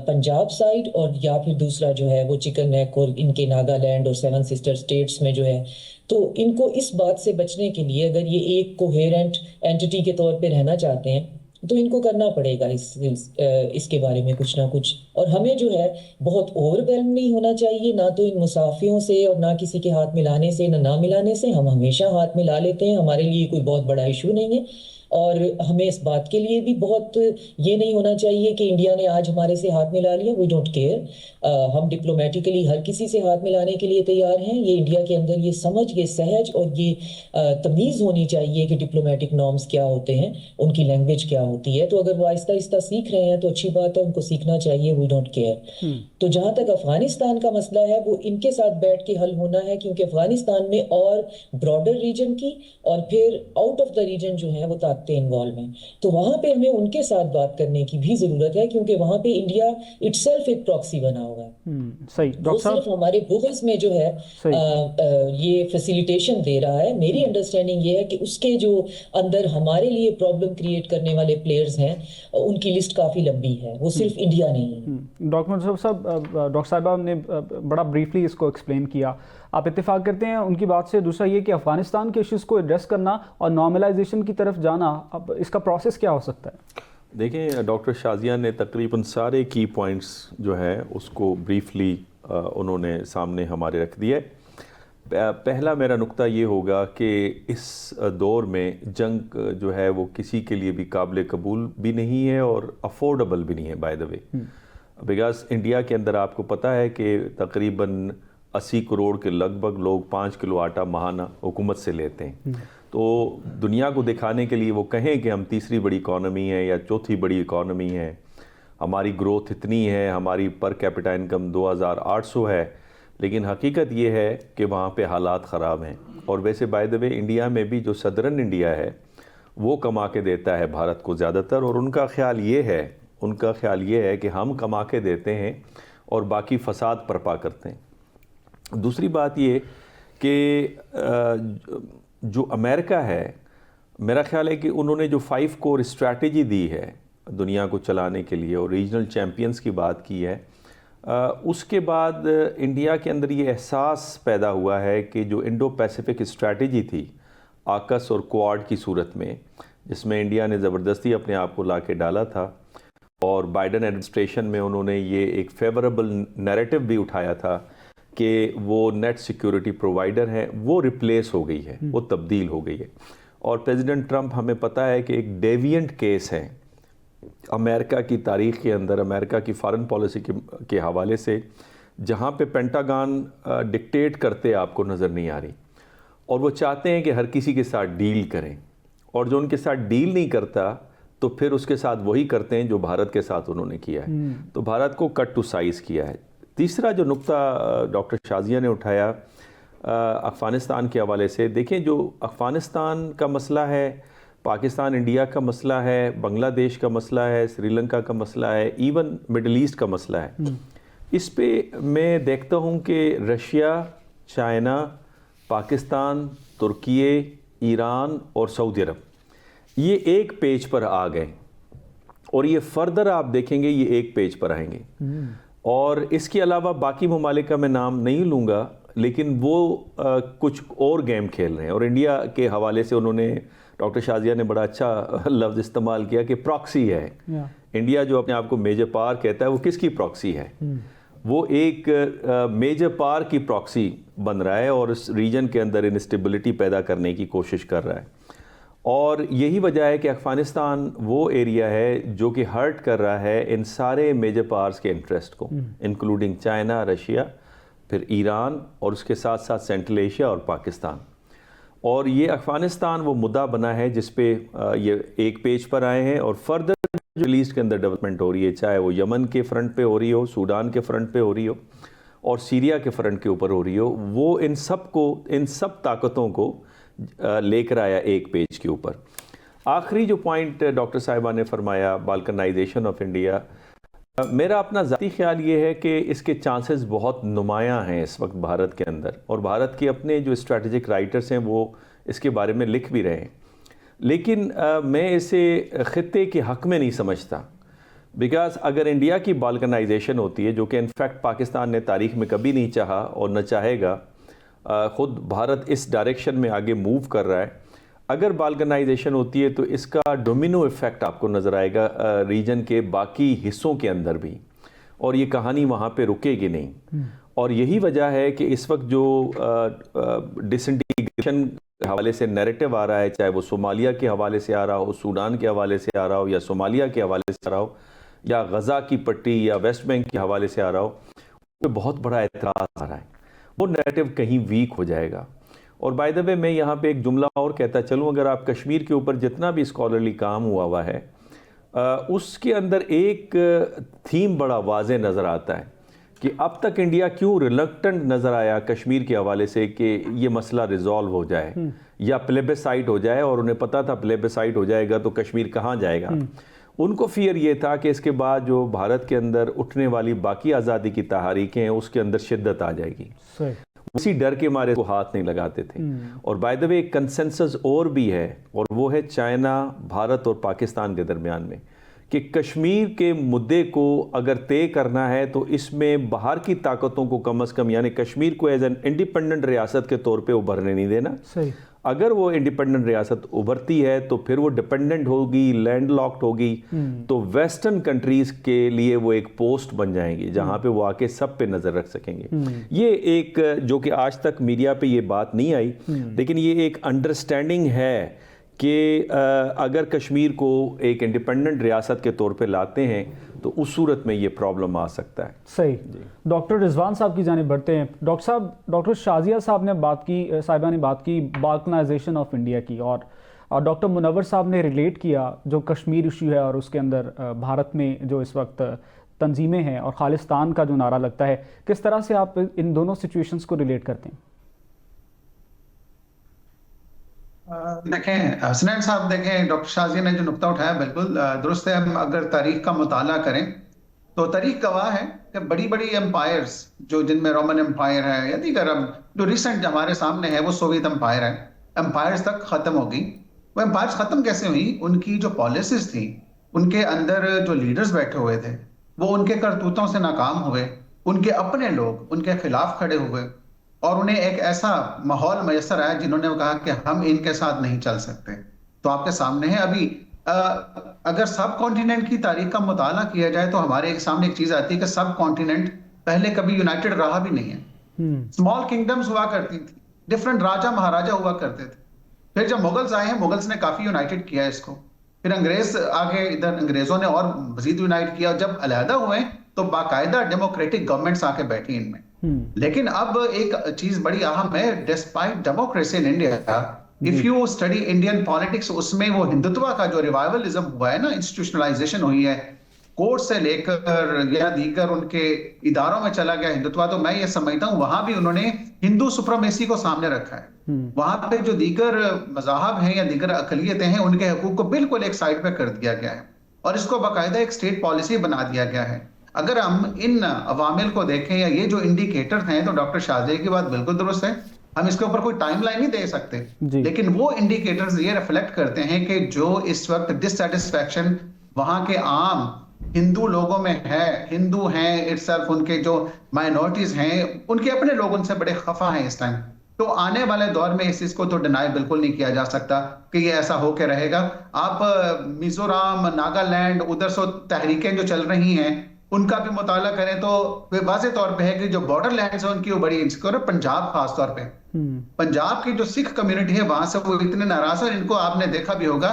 पंजाब साइड, और या फिर दूसरा जो है वो चिकन नेक और इनके नागालैंड और सेवन सिस्टर स्टेट्स में जो है। तो इनको इस बात से बचने के लिए, अगर ये एक कोहेरेंट एंटिटी के तौर पे रहना चाहते हैं, तो इनको करना पड़ेगा इसके बारे में कुछ ना कुछ। और हमें जो है बहुत ओवरवेल्म नहीं होना चाहिए, ना तो इन मुसाफियों से और ना किसी के हाथ मिलाने से, ना मिलाने से। हम हमेशा हाथ मिला लेते हैं, हमारे लिए कोई बहुत बड़ा इशू नहीं है। और हमें इस बात के लिए भी बहुत ये नहीं होना चाहिए कि इंडिया ने आज हमारे से हाथ मिला लिया, वी डोंट केयर। हम डिप्लोमेटिकली हर किसी से हाथ मिलाने के लिए तैयार हैं। ये इंडिया के अंदर ये समझ, ये सहज और ये तमीज़ होनी चाहिए कि डिप्लोमेटिक नॉर्म्स क्या होते हैं, उनकी लैंग्वेज क्या होती है। तो अगर वो आहिस्ता आहिस्ता सीख रहे हैं तो अच्छी बात है, उनको सीखना चाहिए, वी डोंट केयर। तो जहाँ तक अफगानिस्तान का मसला है, वो इनके साथ बैठ के हल होना है, क्योंकि अफगानिस्तान में और ब्रॉडर रीजन की और फिर आउट ऑफ द रीजन जो है वो ताकतें इन्वॉल्व हैं। तो वहां पे हमें उनके साथ बात करने की भी जरूरत है, क्योंकि वहां पे इंडिया इटसेल्फ एक प्रॉक्सी बना हुआ है। सही वो डॉक्टर सिर्फ साहब, हमारे बुगल्स में जो है सही। ये फैसिलिटेशन दे रहा है। मेरी अंडरस्टैंडिंग ये है कि उसके जो अंदर हमारे लिए प्रॉब्लम क्रिएट करने वाले प्लेयर्स हैं, उनकी लिस्ट काफी लंबी है, वो सिर्फ इंडिया नहीं है। डॉक्टर साहब ने बड़ा ब्रीफली इसको एक्सप्लेन किया। आप इत्तेफाक करते हैं उनकी बात से? दूसरा ये कि अफगानिस्तान के इश्यूज़ को एड्रेस करना और नॉर्मलाइजेशन की तरफ जाना, अब इसका प्रोसेस क्या हो सकता है? देखें, डॉक्टर शाजिया ने तकरीबन सारे की पॉइंट्स जो है उसको ब्रीफली उन्होंने सामने हमारे रख दिया। पहला मेरा नुक्ता ये होगा कि इस दौर में जंग जो है वो किसी के लिए भी काबिल कबूल भी नहीं है और अफोर्डेबल भी नहीं है, by the way. Because India के अंदर आपको पता है कि तकरीबन 80 करोड़ के लगभग लोग 5 किलो आटा महाना हुकूमत से लेते हैं। तो दुनिया को दिखाने के लिए वो कहें कि हम तीसरी बड़ी इकॉनमी है या चौथी बड़ी इकॉनमी है, हमारी ग्रोथ इतनी है, हमारी पर कैपिटा इनकम 2800 है, लेकिन हकीकत ये है कि वहाँ पे हालात ख़राब हैं। और वैसे बाय द वे इंडिया में भी जो सदर्न इंडिया है वो कमा के देता है भारत को ज़्यादातर, और उनका ख्याल ये है कि हम कमा के देते हैं और बाकी फसाद बर्पा करते हैं। दूसरी बात ये कि जो अमेरिका है, मेरा ख्याल है कि उन्होंने जो 5 कोर स्ट्रैटेजी दी है दुनिया को चलाने के लिए और रीजनल चैम्पियंस की बात की है, उसके बाद इंडिया के अंदर ये एहसास पैदा हुआ है कि जो इंडो पैसिफिक स्ट्रैटेजी थी आकस और क्वाड की सूरत में, जिसमें इंडिया ने ज़बरदस्ती अपने आप को ला के डाला था और बाइडन एडमिनिस्ट्रेशन में उन्होंने ये एक फेवरेबल नैरेटिव भी उठाया था कि वो नेट सिक्योरिटी प्रोवाइडर है, वो रिप्लेस हो गई है, वो तब्दील हो गई है। और प्रेसिडेंट ट्रंप, हमें पता है कि एक डेविएंट केस है अमेरिका की तारीख़ के अंदर, अमेरिका की फॉरेन पॉलिसी के हवाले से, जहाँ पे पेंटागन डिक्टेट करते आपको नज़र नहीं आ रही और वो चाहते हैं कि हर किसी के साथ डील करें, और जो उनके साथ डील नहीं करता तो फिर उसके साथ वही करते हैं जो भारत के साथ उन्होंने किया है। तो भारत को कट टू साइज़ किया है। तीसरा जो नुक्ता डॉक्टर शाजिया ने उठाया अफ़गानिस्तान के हवाले से, देखें जो अफ़गानिस्तान का मसला है, पाकिस्तान इंडिया का मसला है, बांग्लादेश का मसला है, श्रीलंका का मसला है, इवन मिडल ईस्ट का मसला है, इस पे मैं देखता हूँ कि रशिया, चाइना, पाकिस्तान, तुर्की, ईरान और सऊदी अरब ये एक पेज पर आ गए और ये फर्दर आप देखेंगे ये एक पेज पर आएंगे। और इसके अलावा बाकी ममालिक का मैं नाम नहीं लूँगा, लेकिन वो कुछ और गेम खेल रहे हैं। और इंडिया के हवाले से उन्होंने, डॉक्टर शाजिया ने बड़ा अच्छा लफ्ज़ इस्तेमाल किया कि प्रॉक्सी है। इंडिया जो अपने आप को मेजर पावर कहता है, वो किसकी प्रॉक्सी है? वो एक मेजर पावर की प्रॉक्सी बन रहा है और इस रीजन के अंदर इंस्टेबिलिटी पैदा करने की कोशिश कर रहा है। और यही वजह है कि अफ़गानिस्तान वो एरिया है जो कि हर्ट कर रहा है इन सारे मेजर पावर्स के इंटरेस्ट को, इंक्लूडिंग चाइना, रशिया, फिर ईरान और उसके साथ साथ सेंट्रल एशिया और पाकिस्तान। और ये अफ़गानिस्तान वो मुद्दा बना है जिस पे ये एक पेज पर आए हैं और फर्दर जो मिडल ईस्ट के अंदर डेवलपमेंट हो रही है, चाहे वो यमन के फ्रंट पे हो रही हो, सूडान के फ्रंट पे हो रही हो और सीरिया के फ्रंट के ऊपर हो रही हो, वो इन सब ताकतों को लेकर आया एक पेज के ऊपर। आखिरी जो पॉइंट डॉक्टर साहिबा ने फरमाया, बाल्कनाइजेशन ऑफ इंडिया, मेरा अपना ज़ाती ख्याल ये है कि इसके चांसेस बहुत नुमायां हैं इस वक्त भारत के अंदर, और भारत के अपने जो स्ट्रेटजिक राइटर्स हैं वो इसके बारे में लिख भी रहे हैं। लेकिन मैं इसे ख़ित्ते के हक़ में नहीं समझता, बिकॉज़ अगर इंडिया की बाल्कनाइजेशन होती है, जो कि इनफैक्ट पाकिस्तान ने तारीख़ में कभी नहीं चाहा और न चाहेगा, ख़ुद भारत इस डायरेक्शन में आगे मूव कर रहा है, अगर बाल्कनाइजेशन होती है तो इसका डोमिनो इफ़ेक्ट आपको नज़र आएगा रीजन के बाकी हिस्सों के अंदर भी, और ये कहानी वहाँ पे रुकेगी नहीं। और यही वजह है कि इस वक्त जो डिसइंटीग्रेशन के हवाले से नैरेटिव आ रहा है, चाहे वो सोमालिया के हवाले से आ रहा हो, सूडान के हवाले से आ रहा हो, या सोमालिया के हवाले से आ रहा हो, या गज़ा की पट्टी या वेस्ट बैंक के हवाले से आ रहा हो, तो बहुत बड़ा एतराज़ आ रहा है, वो नैरेटिव कहीं वीक हो जाएगा। और बाय द वे मैं यहाँ पे एक जुमला और कहता चलूँ, अगर आप कश्मीर के ऊपर जितना भी स्कॉलरली काम हुआ है उसके अंदर एक थीम बड़ा वाज़े नज़र आता है कि अब तक इंडिया क्यों रिलक्टेंट नज़र आया कश्मीर के हवाले से कि ये मसला रिजॉल्व हो जाए या प्लेबिसाइट हो जाए, और उन्हें पता था प्लेबिसाइट हो जाएगा तो कश्मीर कहाँ जाएगा। उनको फियर ये था कि इसके बाद जो भारत के अंदर उठने वाली बाकी आज़ादी की तहरीकें हैं उसके अंदर शिद्दत आ जाएगी, उसी डर के मारे को हाथ नहीं लगाते थे। और बाय द वे एक कंसेंसस और भी है, और वो है चाइना, भारत और पाकिस्तान के दरमियान में, कि कश्मीर के मुद्दे को अगर तय करना है तो इसमें बाहर की ताकतों को कम से कम, यानी कश्मीर को एज एन इंडिपेंडेंट रियासत के तौर पे उभरने नहीं देना। सही। अगर वो इंडिपेंडेंट रियासत उभरती है तो फिर वो डिपेंडेंट होगी, लैंड लॉक्ड होगी, तो वेस्टर्न कंट्रीज के लिए वो एक पोस्ट बन जाएंगी जहां पे वो आके सब पे नजर रख सकेंगे। ये एक जो कि आज तक मीडिया पे ये बात नहीं आई, लेकिन ये एक अंडरस्टैंडिंग है कि अगर कश्मीर को एक इंडिपेंडेंट रियासत के तौर पे लाते हैं तो उस सूरत में ये प्रॉब्लम आ सकता है। सही। डॉक्टर रिजवान साहब की जानिब बढ़ते हैं। डॉक्टर साहब, डॉक्टर शाजिया साहब ने बात की, साहिबा ने बात की बाल्कनाइजेशन ऑफ इंडिया की, और डॉक्टर मुनव्वर साहब ने रिलेट किया जो कश्मीर इशू है और उसके अंदर भारत में जो इस वक्त तंजीमें हैं और खालिस्तान का जो नारा लगता है, किस तरह से आप इन दोनों सिचुएशंस को रिलेट करते हैं? देखें हसनैन साहब, देखें डॉक्टर शाजिया ने जो नुक्ता उठाया बिल्कुल दुरुस्त है। हम अगर तारीख का मुताला करें तो तारीख गवाह है कि बड़ी बड़ी एम्पायर्स जो जिनमें रोमन एम्पायर है या दीगर जो रिसेंट हमारे सामने है वो सोवियत एम्पायर है, एम्पायर्स तक खत्म हो गई। वो एम्पायर्स खत्म कैसे हुई? उनकी जो पॉलिसीज थी, उनके अंदर जो लीडर्स बैठे हुए थे वो उनके करतूतों से नाकाम हुए, उनके अपने लोग उनके खिलाफ खड़े हुए और उन्हें एक ऐसा माहौल मैसर आया जिन्होंने कहा कि हम इनके साथ नहीं चल सकते। तो आपके सामने है अभी अगर सब कॉन्टिनेंट की तारीख का मुताला किया जाए तो हमारे सामने एक चीज आती है कि सब कॉन्टिनेंट पहले कभी यूनाइटेड रहा भी नहीं है। स्मॉल किंगडम्स हुआ करती थी, डिफरेंट राजा महाराजा हुआ करते थे। फिर जब मुगल्स आए हैं, मुगल्स ने काफी यूनाइटेड किया इसको। फिर अंग्रेज आगे, इधर अंग्रेजों ने और मजीद यूनाइट किया। जब अलहदा हुए तो बाकायदा डेमोक्रेटिक गवर्नमेंट्स आके बैठी इनमें। लेकिन अब एक चीज बड़ी अहम है, despite democracy in India, if you study Indian politics, उसमें वो हिंदुत्व का जो रिवाइवलिज्म हुआ है ना, इंस्टीट्यूशनलाइजेशन हुई है, कोर्ट से लेकर या दीगर उनके इदारों में चला गया हिंदुत्व, तो मैं ये समझता हूँ वहां भी उन्होंने हिंदू सुप्रीमेसी को सामने रखा है। वहां पे जो दीगर मज़ाहब हैं या दीगर अकलियतें हैं, उनके हकूक को बिल्कुल एक साइड पे कर दिया गया है और इसको बाकायदा एक स्टेट पॉलिसी बना दिया गया है। अगर हम इन अवामिल को देखें या ये जो इंडिकेटर हैं, तो डॉक्टर शाहज़िया की बात बिल्कुल दुरुस्त है, हम इसके ऊपर कोई टाइमलाइन नहीं दे सकते, लेकिन वो इंडिकेटर्स ये रिफ्लेक्ट करते हैं कि जो इस वक्त डिससैटिस्फैक्शन वहां के आम हिंदू लोगों में है, हिंदू हैं इटसेल्फ, उनके जो माइनॉरिटीज हैं, उनके अपने लोग उनसे बड़े खफा हैं इस टाइम। तो आने वाले दौर में इस चीज को तो डिनाई बिल्कुल नहीं किया जा सकता कि ये ऐसा होके रहेगा। आप मिजोरम, नागालैंड, उधर से तहरीकें जो चल रही हैं उनका भी मुताला करें तो वाज़ेह तौर पे है कि जो बॉर्डर लैंड्स है उनकी वो बड़ी इनसिक्योर है। पंजाब खास तौर पे, पंजाब की जो सिख कम्युनिटी है वहां से वो इतने नाराज है, इनको आपने देखा भी होगा,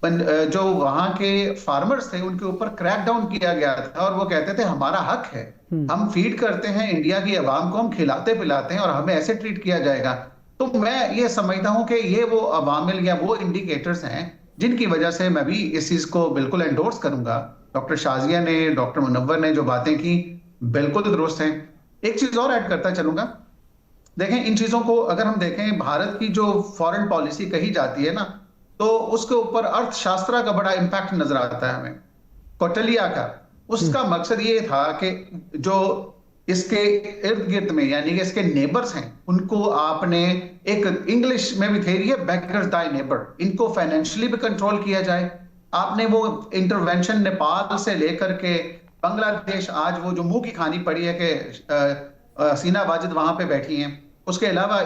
जो वहां के फार्मर्स थे उनके ऊपर क्रैक डाउन किया गया था और वो कहते थे हमारा हक है, हम फीड करते हैं इंडिया की अवाम को, हम खिलाते पिलाते हैं और हमें ऐसे ट्रीट किया जाएगा। तो मैं ये समझता हूं कि ये वो अवामिल या वो इंडिकेटर्स हैं जिनकी वजह से मैं भी इस चीज को बिल्कुल एंडोर्स करूंगा। डॉक्टर शाजिया ने, डॉक्टर मुनव्वर ने जो बातें की बिल्कुल दुरुस्त हैं। एक चीज और ऐड करता चलूंगा, देखें इन चीजों को अगर हम देखें, भारत की जो फॉरेन पॉलिसी कही जाती है ना, तो उसके ऊपर अर्थशास्त्र का बड़ा इंपैक्ट नजर आता है हमें, कौटिल्य का। उसका मकसद ये था कि जो इसके इर्द गिर्द में यानी कि इसके नेबर्स हैं उनको आपने, एक इंग्लिश में भी थेरी है बेगर्स दाई नेबर, इनको फाइनेंशियली भी कंट्रोल किया जाए। आपने वो इंटरवेंशन नेपाल से लेकर के बांग्लादेश, आज वो जो मुंह की खानी पड़ी है कि सीना वाजिद वहां पे बैठी हैं, उसके अलावा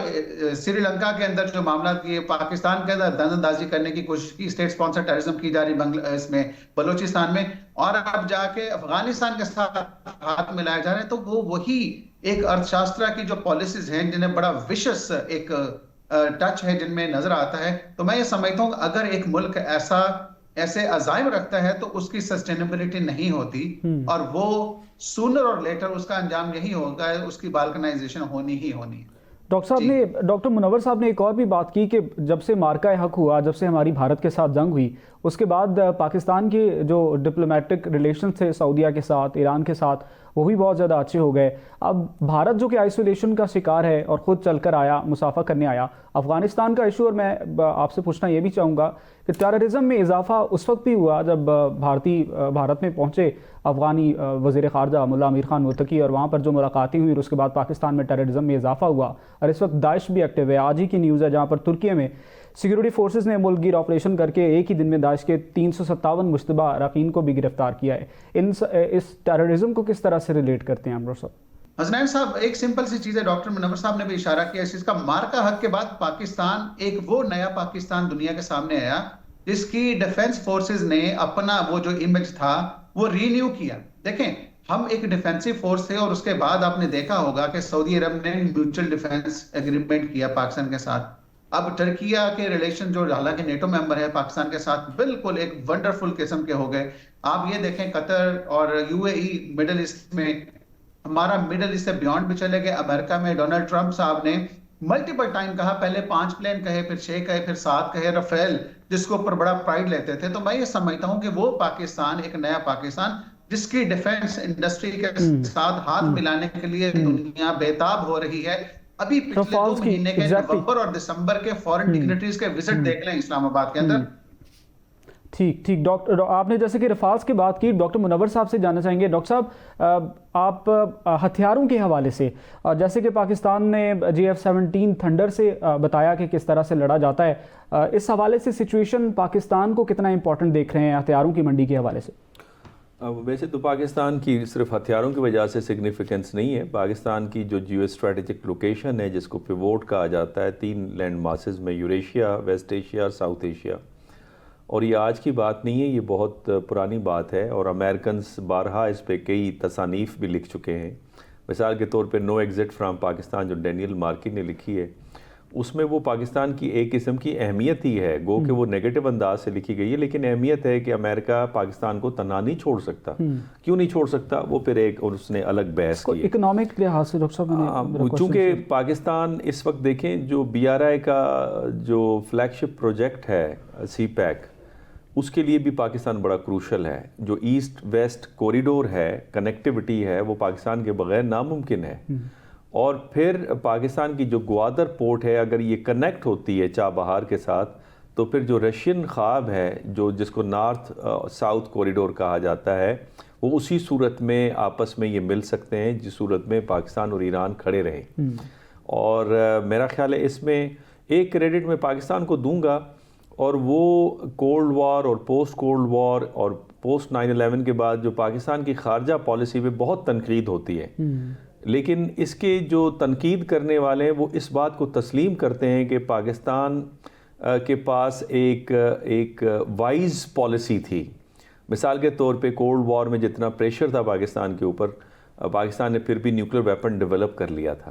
श्रीलंका के अंदर जो मामला ये पाकिस्तान के अंदर दखलंदाजी करने की कोशिश की, स्टेट स्पॉन्सर टेररिज्म की जा रही इसमें बलूचिस्तान में, और अब जाके अफगानिस्तान के साथ हाथ मिलाए जा रहे हैं। तो वो वही एक अर्थशास्त्र की जो पॉलिसीज हैं जिन्हें बड़ा विशस एक टच है जिनमें नजर आता है। तो मैं ये समझता हूँ अगर एक मुल्क ऐसे अजाइम रखता है तो उसकी सस्टेनेबिलिटी नहीं होती और वो सूनर और लेटर उसका अंजाम यही होगा, उसकी बाल्कनाइजेशन होनी ही होनी है। डॉक्टर मुनव्वर साहब ने एक और भी बात की कि जब से मार्का हक हुआ, जब से हमारी भारत के साथ जंग हुई, उसके बाद पाकिस्तान के जो डिप्लोमेटिक रिलेशन थे सऊदीया के साथ, ईरान के साथ, वो भी बहुत ज़्यादा अच्छे हो गए। अब भारत जो कि आइसोलेशन का शिकार है और ख़ुद चलकर आया, मुसाफा करने आया, अफ़गानिस्तान का इशू, और मैं आपसे पूछना ये भी चाहूँगा कि टेररिज्म में इजाफा उस वक्त भी हुआ जब भारत में पहुँचे अफ़गानी वज़ीर ख़ारजा मुल्ला अमीर ख़ान मुत्तकी, और वहाँ पर जो मुलाकातें हुई और उसके बाद पाकिस्तान में टेररिज्म में इजाफा हुआ और इस वक्त दाइश भी एक्टिव है। आज ही की न्यूज़ है जहाँ पर तुर्की में सिक्योरिटी फोर्सेस ने मुल्कगीर ऑपरेशन करके एक ही दिन में दाइश के 357 मुश्तबा अरकान को भी गिरफ्तार किया है। इस टेररिज्म को किस तरह से रिलेट करते हैं अमर साहब? हसनैन साहब, एक सिंपल सी चीज है, डॉक्टर मुनव्वर साहब ने भी इशारा किया इस चीज का। मार्का हक के बाद पाकिस्तान, एक वो नया पाकिस्तान दुनिया के सामने आया जिसकी डिफेंस फोर्सेस ने अपना वो जो इमेज था वो रीन्यू किया। देखें, हम एक डिफेंसिव फोर्स थे और उसके बाद आपने देखा होगा कि सऊदी अरब ने म्यूचुअल डिफेंस एग्रीमेंट किया पाकिस्तान के साथ। अब टर्किया के रिलेशन जो हालांकि नेटो मेंबर है पाकिस्तान के साथ, बिल्कुल एक वंडरफुल किस्म के हो गए। आप ये देखें कतर और यूएई मिडिल ईस्ट में, हमारा मिडिल ईस्ट से बियॉन्ड भी चले गए। अमेरिका में डोनाल्ड ट्रंप साहब ने मल्टीपल टाइम कहा, पहले 5 प्लेन कहे, फिर 6 कहे, फिर 7 कहे, राफेल, जिसके ऊपर बड़ा प्राइड लेते थे। तो मैं ये समझता हूं कि वो पाकिस्तान, एक नया पाकिस्तान जिसकी डिफेंस इंडस्ट्री के साथ हाथ मिलाने के लिए दुनिया बेताब हो रही है। अभी पिछले 2 महीने के नवंबर और दिसंबर के फॉरेन डिग्निटरीज के विजिट देख लें इस्लामाबाद के अंदर। ठीक ठीक। डॉक्टर, आपने जैसे कि रफाल्स की बात की, डॉक्टर मुनव्वर साहब से जानना चाहेंगे। डॉक्टर साहब, आप हथियारों के हवाले से, जैसे कि पाकिस्तान ने JF-17 थंडर से बताया कि किस तरह से लड़ा जाता है, इस हवाले से सिचुएशन पाकिस्तान को कितना इंपॉर्टेंट देख रहे हैं हथियारों की मंडी के हवाले से? वैसे तो पाकिस्तान की सिर्फ हथियारों की वजह से सिग्निफिकेंस नहीं है। पाकिस्तान की जो जियो स्ट्रेटेजिक लोकेशन है, जिसको पिवोट कहा जाता है 3 लैंड मासेस में, यूरेशिया, वेस्ट एशिया और साउथ एशिया, और ये आज की बात नहीं है, ये बहुत पुरानी बात है और अमेरिकन्स बारहा इस पे कई तसानीफ़ भी लिख चुके हैं। मिसाल के तौर पे नो एग्ज़िट फ्राम पाकिस्तान जो डैनियल मार्की ने लिखी है, उसमें वो पाकिस्तान की एक किस्म की अहमियत ही है, गो कि वो नेगेटिव अंदाज से लिखी गई है, लेकिन अहमियत है कि अमेरिका पाकिस्तान को तन्हा नहीं छोड़ सकता। क्यों नहीं छोड़ सकता, वो फिर एक और उसने अलग बहस की। इकोनॉमिक लिहाज से डॉक्टर साहब, चूँकि पाकिस्तान इस वक्त देखें, जो BRI का जो फ्लैगशिप प्रोजेक्ट है CPEC, उसके लिए भी पाकिस्तान बड़ा क्रूशल है। जो ईस्ट वेस्ट कॉरिडोर है, कनेक्टिविटी है, वो पाकिस्तान के बगैर नामुमकिन है। और फिर पाकिस्तान की जो ग्वादर पोर्ट है, अगर ये कनेक्ट होती है चाबहार के साथ, तो फिर जो रशियन ख्वाब है, जो जिसको नॉर्थ साउथ कॉरिडोर कहा जाता है, वो उसी सूरत में आपस में ये मिल सकते हैं जिस सूरत में पाकिस्तान और ईरान खड़े रहे। और मेरा ख्याल है इसमें एक क्रेडिट मैं पाकिस्तान को दूंगा, और वो कोल्ड वॉर और पोस्ट कोल्ड वॉर और पोस्ट 9/11 के बाद जो पाकिस्तान की खारजा पॉलिसी पे बहुत तनकीद होती है, लेकिन इसके जो तनकीद करने वाले हैं वो इस बात को तस्लीम करते हैं कि पाकिस्तान के पास एक वाइज पॉलिसी थी। मिसाल के तौर पे कोल्ड वॉर में जितना प्रेशर था पाकिस्तान के ऊपर, पाकिस्तान ने फिर भी न्यूक्लियर वेपन डेवलप कर लिया था,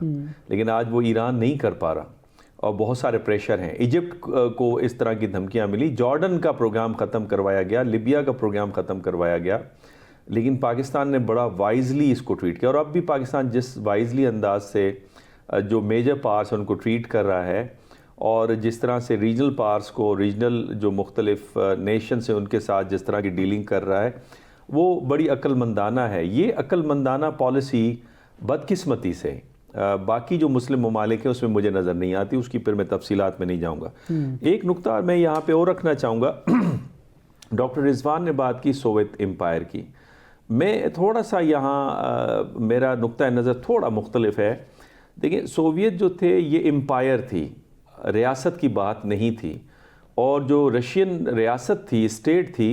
लेकिन आज वो ईरान नहीं कर पा रहा और बहुत सारे प्रेशर हैं। इजिप्ट को इस तरह की धमकियां मिली, जॉर्डन का प्रोग्राम ख़त्म करवाया गया, लिबिया का प्रोग्राम ख़त्म करवाया गया, लेकिन पाकिस्तान ने बड़ा वाइजली इसको ट्रीट किया। और अब भी पाकिस्तान जिस वाइजली अंदाज से जो मेजर पार्ट्स उनको ट्रीट कर रहा है, और जिस तरह से रीजनल पार्ट्स को, रीजनल जो मुख्तलिफ नेशन से उनके साथ जिस तरह की डीलिंग कर रहा है, वो बड़ी अक्लमंदाना है। ये अक्लमंदाना पॉलिसी बदकिस्मती से बाकी जो मुस्लिम ममालिक है उसमें मुझे नज़र नहीं आती, उसकी फिर मैं तफसीलात में नहीं जाऊँगा। एक नुक्ता मैं यहाँ पे और रखना चाहूँगा। डॉक्टर रिजवान ने बात की सोवियत एम्पायर की, मैं थोड़ा सा यहाँ मेरा नुक्ता नज़र थोड़ा मुख्तलिफ है। देखिए, सोवियत जो थे ये एम्पायर थी, रियासत की बात नहीं थी, और जो रशियन रियासत थी, स्टेट थी,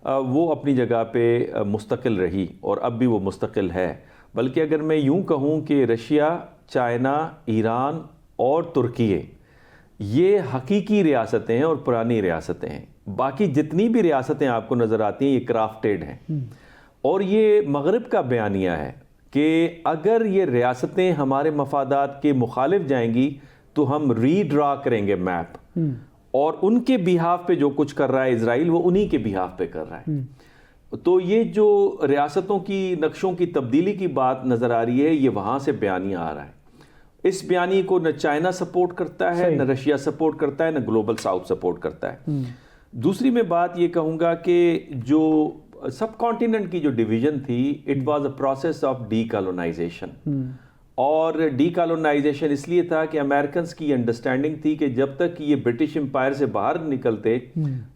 वो अपनी जगह पे मुस्तकिल रही और अब भी वो मुस्तकिल है। बल्कि अगर मैं यूं कहूं कि रशिया, चाइना, ईरान और तुर्की ये हकीकी रियासतें हैं और पुरानी रियासतें हैं। बाकी जितनी भी रियासतें आपको नज़र आती हैं ये क्राफ्टेड हैं, और ये मगरिब का बयानिया है कि अगर ये रियासतें हमारे मफादात के मुखालिफ जाएंगी तो हम रीड्रा करेंगे मैप, और उनके बिहाफ पे जो कुछ कर रहा है इजराइल, वो उन्हीं के बिहाफ पे कर रहा है। तो ये जो रियासतों की नक्शों की तब्दीली की बात नज़र आ रही है, ये वहाँ से बयानिया आ रहा है। इस बयानी को न चाइना सपोर्ट करता है, न रशिया सपोर्ट करता है, न ग्लोबल साउथ सपोर्ट करता है। दूसरी मैं बात ये कहूँगा कि जो सब कॉन्टिनेंट की जो डिवीजन थी, it was a process of decolonisation. और डीकॉलोनाइजेशन इसलिए था कि अमेरिकन की अंडरस्टैंडिंग थी कि जब तक ये ब्रिटिश एम्पायर से बाहर निकलते,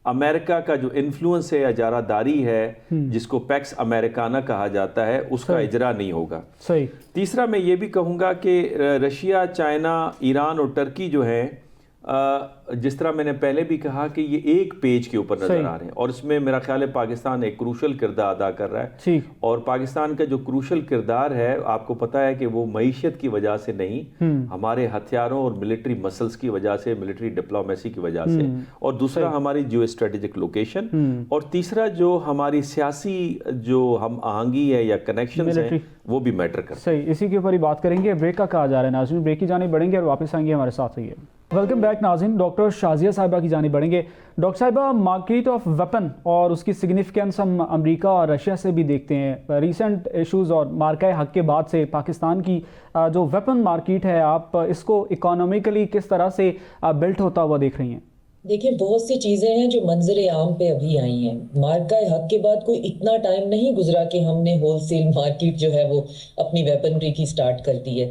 अमेरिका का जो इन्फ्लुएंस है, इजारादारी है, जिसको पैक्स अमेरिकाना कहा जाता है, उसका इजरा नहीं होगा। सही। तीसरा मैं ये भी कहूँगा कि रशिया, चाइना, ईरान और टर्की जो है, जिस तरह मैंने पहले भी कहा कि ये एक पेज के ऊपर नजर आ रहे हैं, और इसमें मेरा ख्याल है पाकिस्तान एक क्रूशल किरदार अदा कर रहा है। और पाकिस्तान का जो क्रूशल किरदार है, आपको पता है कि वो मईशत की वजह से नहीं, हमारे हथियारों और मिलिट्री मसल्स की वजह से, मिलिट्री डिप्लोमेसी की वजह से, और दूसरा हमारी जियो स्ट्रेटेजिक लोकेशन, और तीसरा जो हमारी सियासी जो हम आहंगी है या कनेक्शन है, वो भी मैटर करता है। सही, इसी के ऊपर ही बात करेंगे। ब्रेक का कहा जा रहा है नाज़रीन, ब्रेक की जाने बढ़ेंगे और वापस आएंगे, हमारे साथ रहिए। वेलकम बैक नाज़रीन। डॉक्टर शाजिया साहिबा की जाने बढ़ेंगे। डॉक्टर साहिबा, मार्केट ऑफ वेपन और उसकी सिग्निफिकेंस हम अमेरिका और रशिया से भी देखते हैं। रीसेंट इश्यूज़ और मार्का हक के बाद से पाकिस्तान की जो वेपन मार्केट है, आप इसको इकोनॉमिकली किस तरह से बिल्ट होता हुआ देख रही हैं? देखिए, बहुत सी चीजें हैं जो मंजरे आम पे अभी आई हैं। मार्का हक के बाद कोई इतना टाइम नहीं गुजरा कि हमने होलसेल मार्केट जो है वो अपनी वेपनरी की स्टार्ट कर दी है।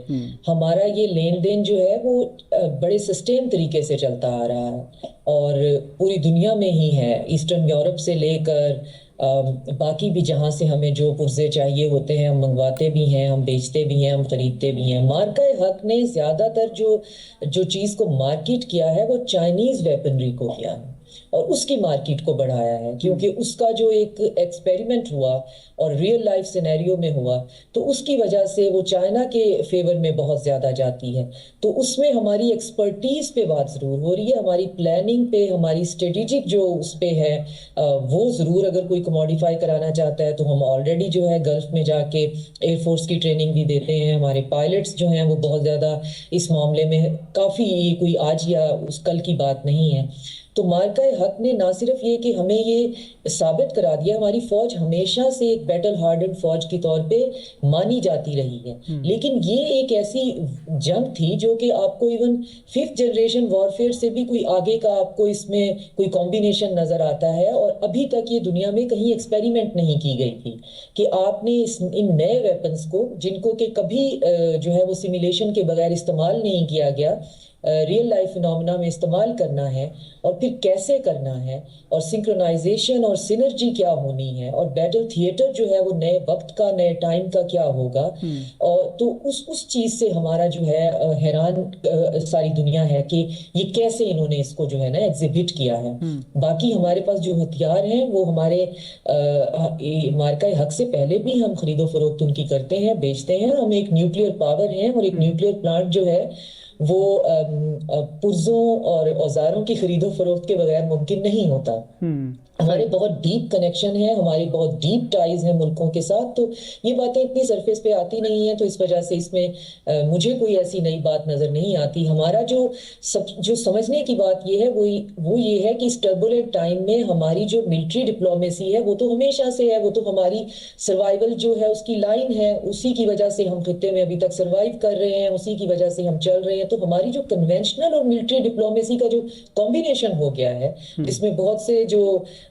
हमारा ये लेन देन जो है वो बड़े सस्टेन तरीके से चलता आ रहा है। और पूरी दुनिया में ही है, ईस्टर्न यूरोप से लेकर बाकी भी जहाँ से हमें जो पुर्जे चाहिए होते हैं हम मंगवाते भी हैं, हम बेचते भी हैं, हम खरीदते भी हैं। मार्का हक ने ज़्यादातर जो चीज़ को मार्केट किया है वो चाइनीज़ वेपनरी को किया है और उसकी मार्केट को बढ़ाया है, क्योंकि उसका जो एक एक्सपेरिमेंट हुआ और रियल लाइफ सिनेरियो में हुआ तो उसकी वजह से वो चाइना के फेवर में बहुत ज़्यादा जाती है। तो उसमें हमारी एक्सपर्टीज पे बात ज़रूर हो रही है, हमारी प्लानिंग पे, हमारी स्ट्रेटेजिक जो उस पे है वो ज़रूर अगर कोई कमोडिफाई कराना चाहता है तो हम ऑलरेडी जो है गल्फ में जाके एयरफोर्स की ट्रेनिंग भी देते हैं। हमारे पायलट्स जो हैं वो बहुत ज़्यादा इस मामले में काफ़ी, कोई आज या उस कल की बात नहीं है। तो मार्का हक ने ना सिर्फ ये कि हमें ये साबित करा दिया, हमारी फौज हमेशा से एक बैटल हार्डन फौज के तौर पे मानी जाती रही है, लेकिन ये एक ऐसी जंग थी जो कि आपको इवन 5th जनरेशन वॉरफेयर से भी कोई आगे का आपको इसमें कोई कॉम्बिनेशन नजर आता है। और अभी तक ये दुनिया में कहीं एक्सपेरिमेंट नहीं की गई थी कि आपने इन नए वेपन्स को, जिनको कि कभी जो है वो सिमुलेशन के बगैर इस्तेमाल नहीं किया गया, रियल लाइफ फिनोमेना में इस्तेमाल करना है और फिर कैसे करना है, और सिंक्रोनाइजेशन और सिनर्जी क्या होनी है, और बैटल थिएटर जो है वो नए वक्त का, नए टाइम का क्या होगा। और तो उस चीज से हमारा जो है हैरान सारी दुनिया है कि ये कैसे इन्होंने इसको जो है ना एग्जिबिट किया है। बाकी हमारे पास जो हथियार हैं वो हमारे मार्का हक से पहले भी हम खरीदो फरोख्त उनकी करते हैं, बेचते हैं। हम एक न्यूक्लियर पावर है और एक न्यूक्लियर प्लांट जो है वो पुर्जों और औजारों की खरीदो फरोख्त के बगैर मुमकिन नहीं होता। हमारे बहुत डीप कनेक्शन है, हमारी बहुत डीप टाइज है मुल्कों के साथ, तो ये बातें इतनी सरफेस पे आती नहीं है, तो इस वजह से इसमें मुझे कोई ऐसी नई बात नजर नहीं आती। हमारा जो समझने की बात ये है वो ये है कि इस टर्बुलेंट टाइम में हमारी जो मिलिट्री डिप्लोमेसी है वो तो हमेशा से है, वो तो हमारी सर्वाइवल जो है उसकी लाइन है, उसी की वजह से हम खित्ते में अभी तक सर्वाइव कर रहे हैं, उसी की वजह से हम चल रहे हैं। तो हमारी जो कन्वेंशनल और मिलिट्री डिप्लोमेसी का जो कॉम्बिनेशन हो गया है, जिसमें बहुत से जो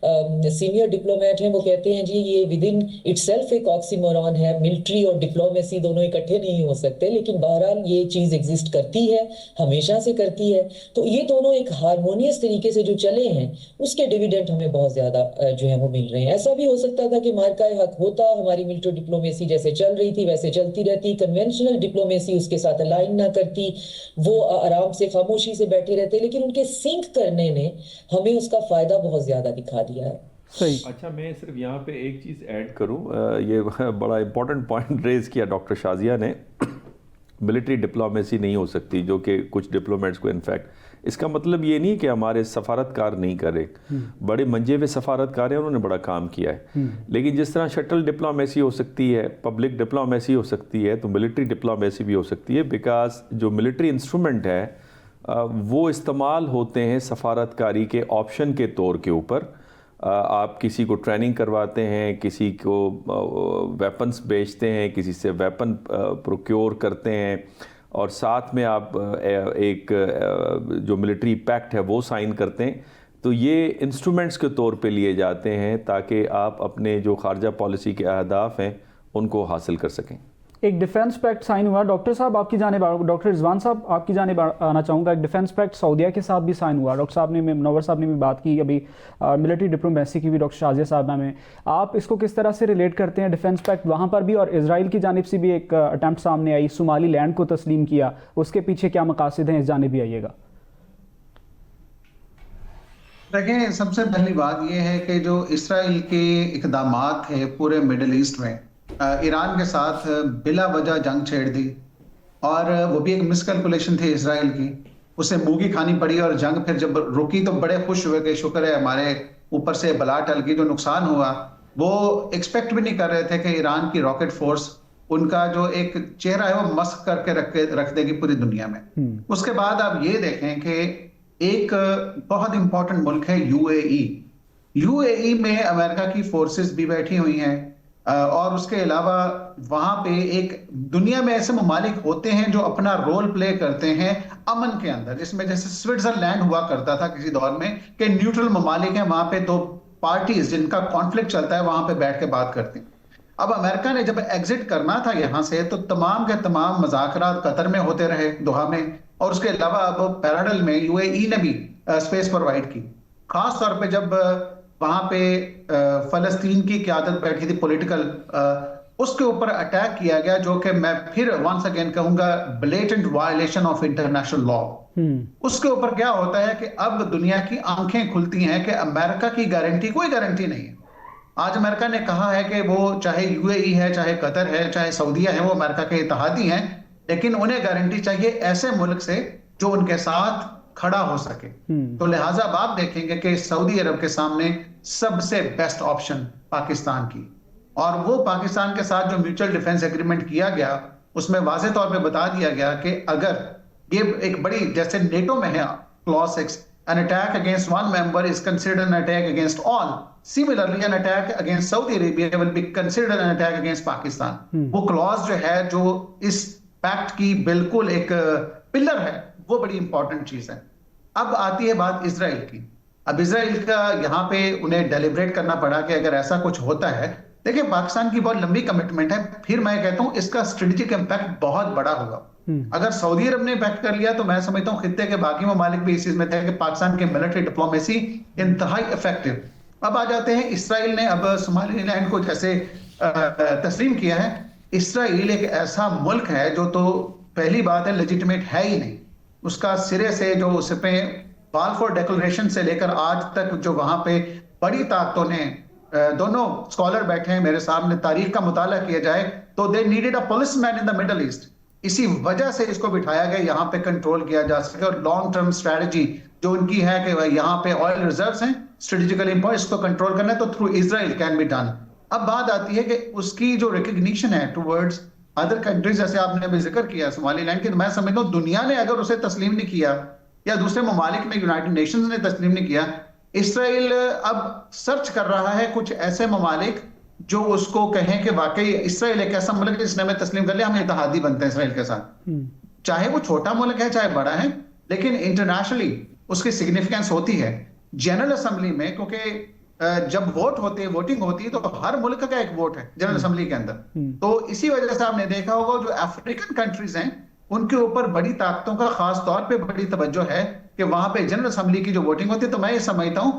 सीनियर डिप्लोमेट हैं वो कहते हैं जी ये विद इन इटसेल्फ एक ऑक्सीमोरॉन है, मिलिट्री और डिप्लोमेसी दोनों इकट्ठे नहीं हो सकते, लेकिन बहरहाल ये चीज एग्जिस्ट करती है, हमेशा से करती है। तो ये दोनों एक हार्मोनियस तरीके से जो चले हैं उसके डिविडेंड हमें बहुत ज्यादा जो है वो मिल रहे हैं। ऐसा भी हो सकता था कि मार्का हक होता, हमारी मिलिट्री डिप्लोमेसी जैसे चल रही थी वैसे चलती रहती, कन्वेंशनल डिप्लोमेसी उसके साथ अलाइन ना करती, वो आराम से खामोशी से बैठे रहते, लेकिन उनके सिंक करने ने हमें उसका फायदा बहुत ज्यादा दिखा दिया है। सही। अच्छा, मैं सिर्फ यहाँ पे एक चीज़ ऐड करूँ, ये बड़ा इम्पोर्टेंट पॉइंट रेज किया डॉक्टर शाजिया ने। मिलिट्री डिप्लोमेसी नहीं हो सकती, जो कि कुछ डिप्लोमेट्स को, इनफैक्ट इसका मतलब ये नहीं कि हमारे सफारतकार नहीं कर रहे, बड़े मंजे हुए सफारतकार हैं, उन्होंने बड़ा काम किया है। लेकिन जिस तरह शटल डिप्लोमेसी हो सकती है, पब्लिक डिप्लोमेसी हो सकती है, तो मिलिट्री डिप्लोमेसी भी हो सकती है, बिकॉज जो मिलिट्री इंस्ट्रूमेंट है वो इस्तेमाल होते हैं सफारतकारी के ऑप्शन के तौर के ऊपर। आप किसी को ट्रेनिंग करवाते हैं, किसी को वेपन्स बेचते हैं, किसी से वेपन प्रोक्योर करते हैं, और साथ में आप एक जो मिलिट्री पैक्ट है वो साइन करते हैं। तो ये इंस्ट्रूमेंट्स के तौर पे लिए जाते हैं ताकि आप अपने जो खारजा पॉलिसी के अहदाफ हैं उनको हासिल कर सकें। एक डिफेंस पैक्ट साइन हुआ, डॉक्टर साहब आपकी जानिब, डॉक्टर रिजवान साहब आपकी जानिब आना चाहूँगा। एक डिफेंस पैक्ट सऊदीया के साथ भी साइन हुआ, डॉक्टर साहब ने, मुनव्वर साहब ने भी बात की अभी मिलिट्री डिप्लोमेसी की भी डॉक्टर शाजिया साहब में। आप इसको किस तरह से रिलेट करते हैं डिफेंस पैक्ट वहाँ पर भी, और इजराइल की जानिब से भी एक अटैम्प्ट सामने आई, सोमाली लैंड को तस्लीम किया, उसके पीछे क्या मकासद हैं, इस जानिब भी आइएगा। देखें, सबसे पहली बात यह है कि जो इसराइल के इकदामात है पूरे मिडिल ईस्ट में, ईरान के साथ बिला वजह जंग छेड़ दी, और वो भी एक मिसकैलकुलेशन थी इसराइल की, उसे मूंगी खानी पड़ी, और जंग फिर जब रुकी तो बड़े खुश हुए कि शुक्र है हमारे ऊपर से बला टल गई। जो नुकसान हुआ वो एक्सपेक्ट भी नहीं कर रहे थे कि ईरान की रॉकेट फोर्स उनका जो एक चेहरा है वो मस्क करके रख देगी पूरी दुनिया में। उसके बाद आप ये देखें कि एक बहुत इंपॉर्टेंट मुल्क है यूएई। यूएई में अमेरिका की फोर्सेस भी बैठी हुई हैं, और उसके अलावा वहां पे एक दुनिया में ऐसे ममालिक होते हैं जो अपना रोल प्ले करते हैं अमन के अंदर, जिसमें जैसे स्विट्जरलैंड हुआ करता था किसी दौर में कि न्यूट्रल ममालिक हैं, वहां पे दो पार्टीज जिनका कॉन्फ्लिक्ट चलता है वहां पे बैठ के बात करते हैं। अब अमेरिका ने जब एग्जिट करना था यहां से, तो तमाम के तमाम मुज़ाकरात कतर में होते रहे, दोहा में, और उसके अलावा अब पैराडल में यूएई ने भी स्पेस प्रोवाइड की, खास तौर पे जब वहां पे फलस्तीन की क़यादत बैठी थी पॉलिटिकल, उसके ऊपर अटैक किया गया, जो कि मैं फिर वंस अगेन कहूंगा blatant violation of international law. उसके ऊपर क्या होता है कि अब दुनिया की आंखें खुलती हैं कि अमेरिका की गारंटी कोई गारंटी नहीं है। आज अमेरिका ने कहा है कि वो चाहे यूएई है, चाहे कतर है, चाहे सऊदीया है, वो अमेरिका के इत्तेहादी हैं, लेकिन उन्हें गारंटी चाहिए ऐसे मुल्क से जो उनके साथ खड़ा हो सके। तो लिहाजा अब आप देखेंगे कि सऊदी अरब के सामने सबसे बेस्ट ऑप्शन पाकिस्तान की, और वो पाकिस्तान के साथ जो म्यूचुअल डिफेंस एग्रीमेंट किया गया उसमें वाज़े तौर पे बता दिया गया कि अगर ये एक बड़ी, जैसे नेटो में है clause 6, an attack against one member is considered an attack against all. Similarly, an attack against Saudi Arabia will be considered an attack against Pakistan. वो क्लॉज जो है, जो इस पैक्ट की बिल्कुल एक पिलर है, वो बड़ी इंपॉर्टेंट चीज है। अब आती है बात इजराइल की। अब इजराइल का यहाँ पे उन्हें डेलिब्रेट करना पड़ा कि अगर ऐसा कुछ होता है, देखिए पाकिस्तान की बहुत लंबी कमिटमेंट है, फिर मैं कहता हूँ इसका स्ट्रेटेजिक इम्पैक्ट बहुत बड़ा होगा। अगर सऊदी अरब ने इम्पैक्ट कर लिया तो मैं समझता हूँ खित्ते के बाकी ममालिक भी इस चीज में थे कि पाकिस्तान की मिलिट्री डिप्लोमेसी इंतहाई इफेक्टिव। अब आ जाते हैं इसराइल ने अब सोमालीलैंड को जैसे तस्लीम किया है। इसराइल एक ऐसा मुल्क है जो, तो पहली बात है लेजिटिमेट है ही नहीं, उसका सिरे से जो उस पे बाल्फोर डिक्लेरेशन से लेकर आज तक जो वहां पे बड़ी ताकतों ने, दोनों स्कॉलर बैठे हैं मेरे सामने, तारीख का मुताला किया जाए तो they needed a policeman in the middle east. इसी वजह से इसको बिठाया गया यहाँ पे कंट्रोल किया जा सके, और लॉन्ग टर्म स्ट्रेटजी जो उनकी है कि यहाँ पे ऑयल रिजर्व्स हैं स्ट्रेटेजिकली इंपॉर्टेंट, इसको कंट्रोल करना है तो through Israel can be done. अब बात आती है कि उसकी जो रिकग्निशन है टुवर्ड्स अदर कंट्रीज, जैसे आपने अभी जिक्र किया सोमालीलैंड की, तो मैं समझता हूँ दुनिया ने अगर उसे तस्लीम नहीं किया या दूसरे ममालिक में यूनाइटेड नेशंस ने तस्लीम नहीं किया, इसराइल अब सर्च कर रहा है कुछ ऐसे ममालिक जो उसको कहें कि वाकई इसराइल एक ऐसा मुल्क है जिसने हमें तस्लीम कर लिया, हम इत्तेहादी बनते हैं इसराइल के साथ। चाहे वो छोटा मुल्क है चाहे बड़ा है, लेकिन इंटरनेशनली उसकी सिग्निफिकेंस होती है जनरल असेंबली में, क्योंकि जब वोट होते हैं, वोटिंग होती है, तो हर मुल्क का एक वोट है जनरल असेंबली के अंदर। तो इसी वजह से आपने देखा होगा जो अफ्रीकन कंट्रीज हैं उनके ऊपर बड़ी ताकतों का खास तौर पे बड़ी तवज्जो है कि वहां पे जनरल असेंबली की जो वोटिंग होती है। तो मैं ये समझता हूं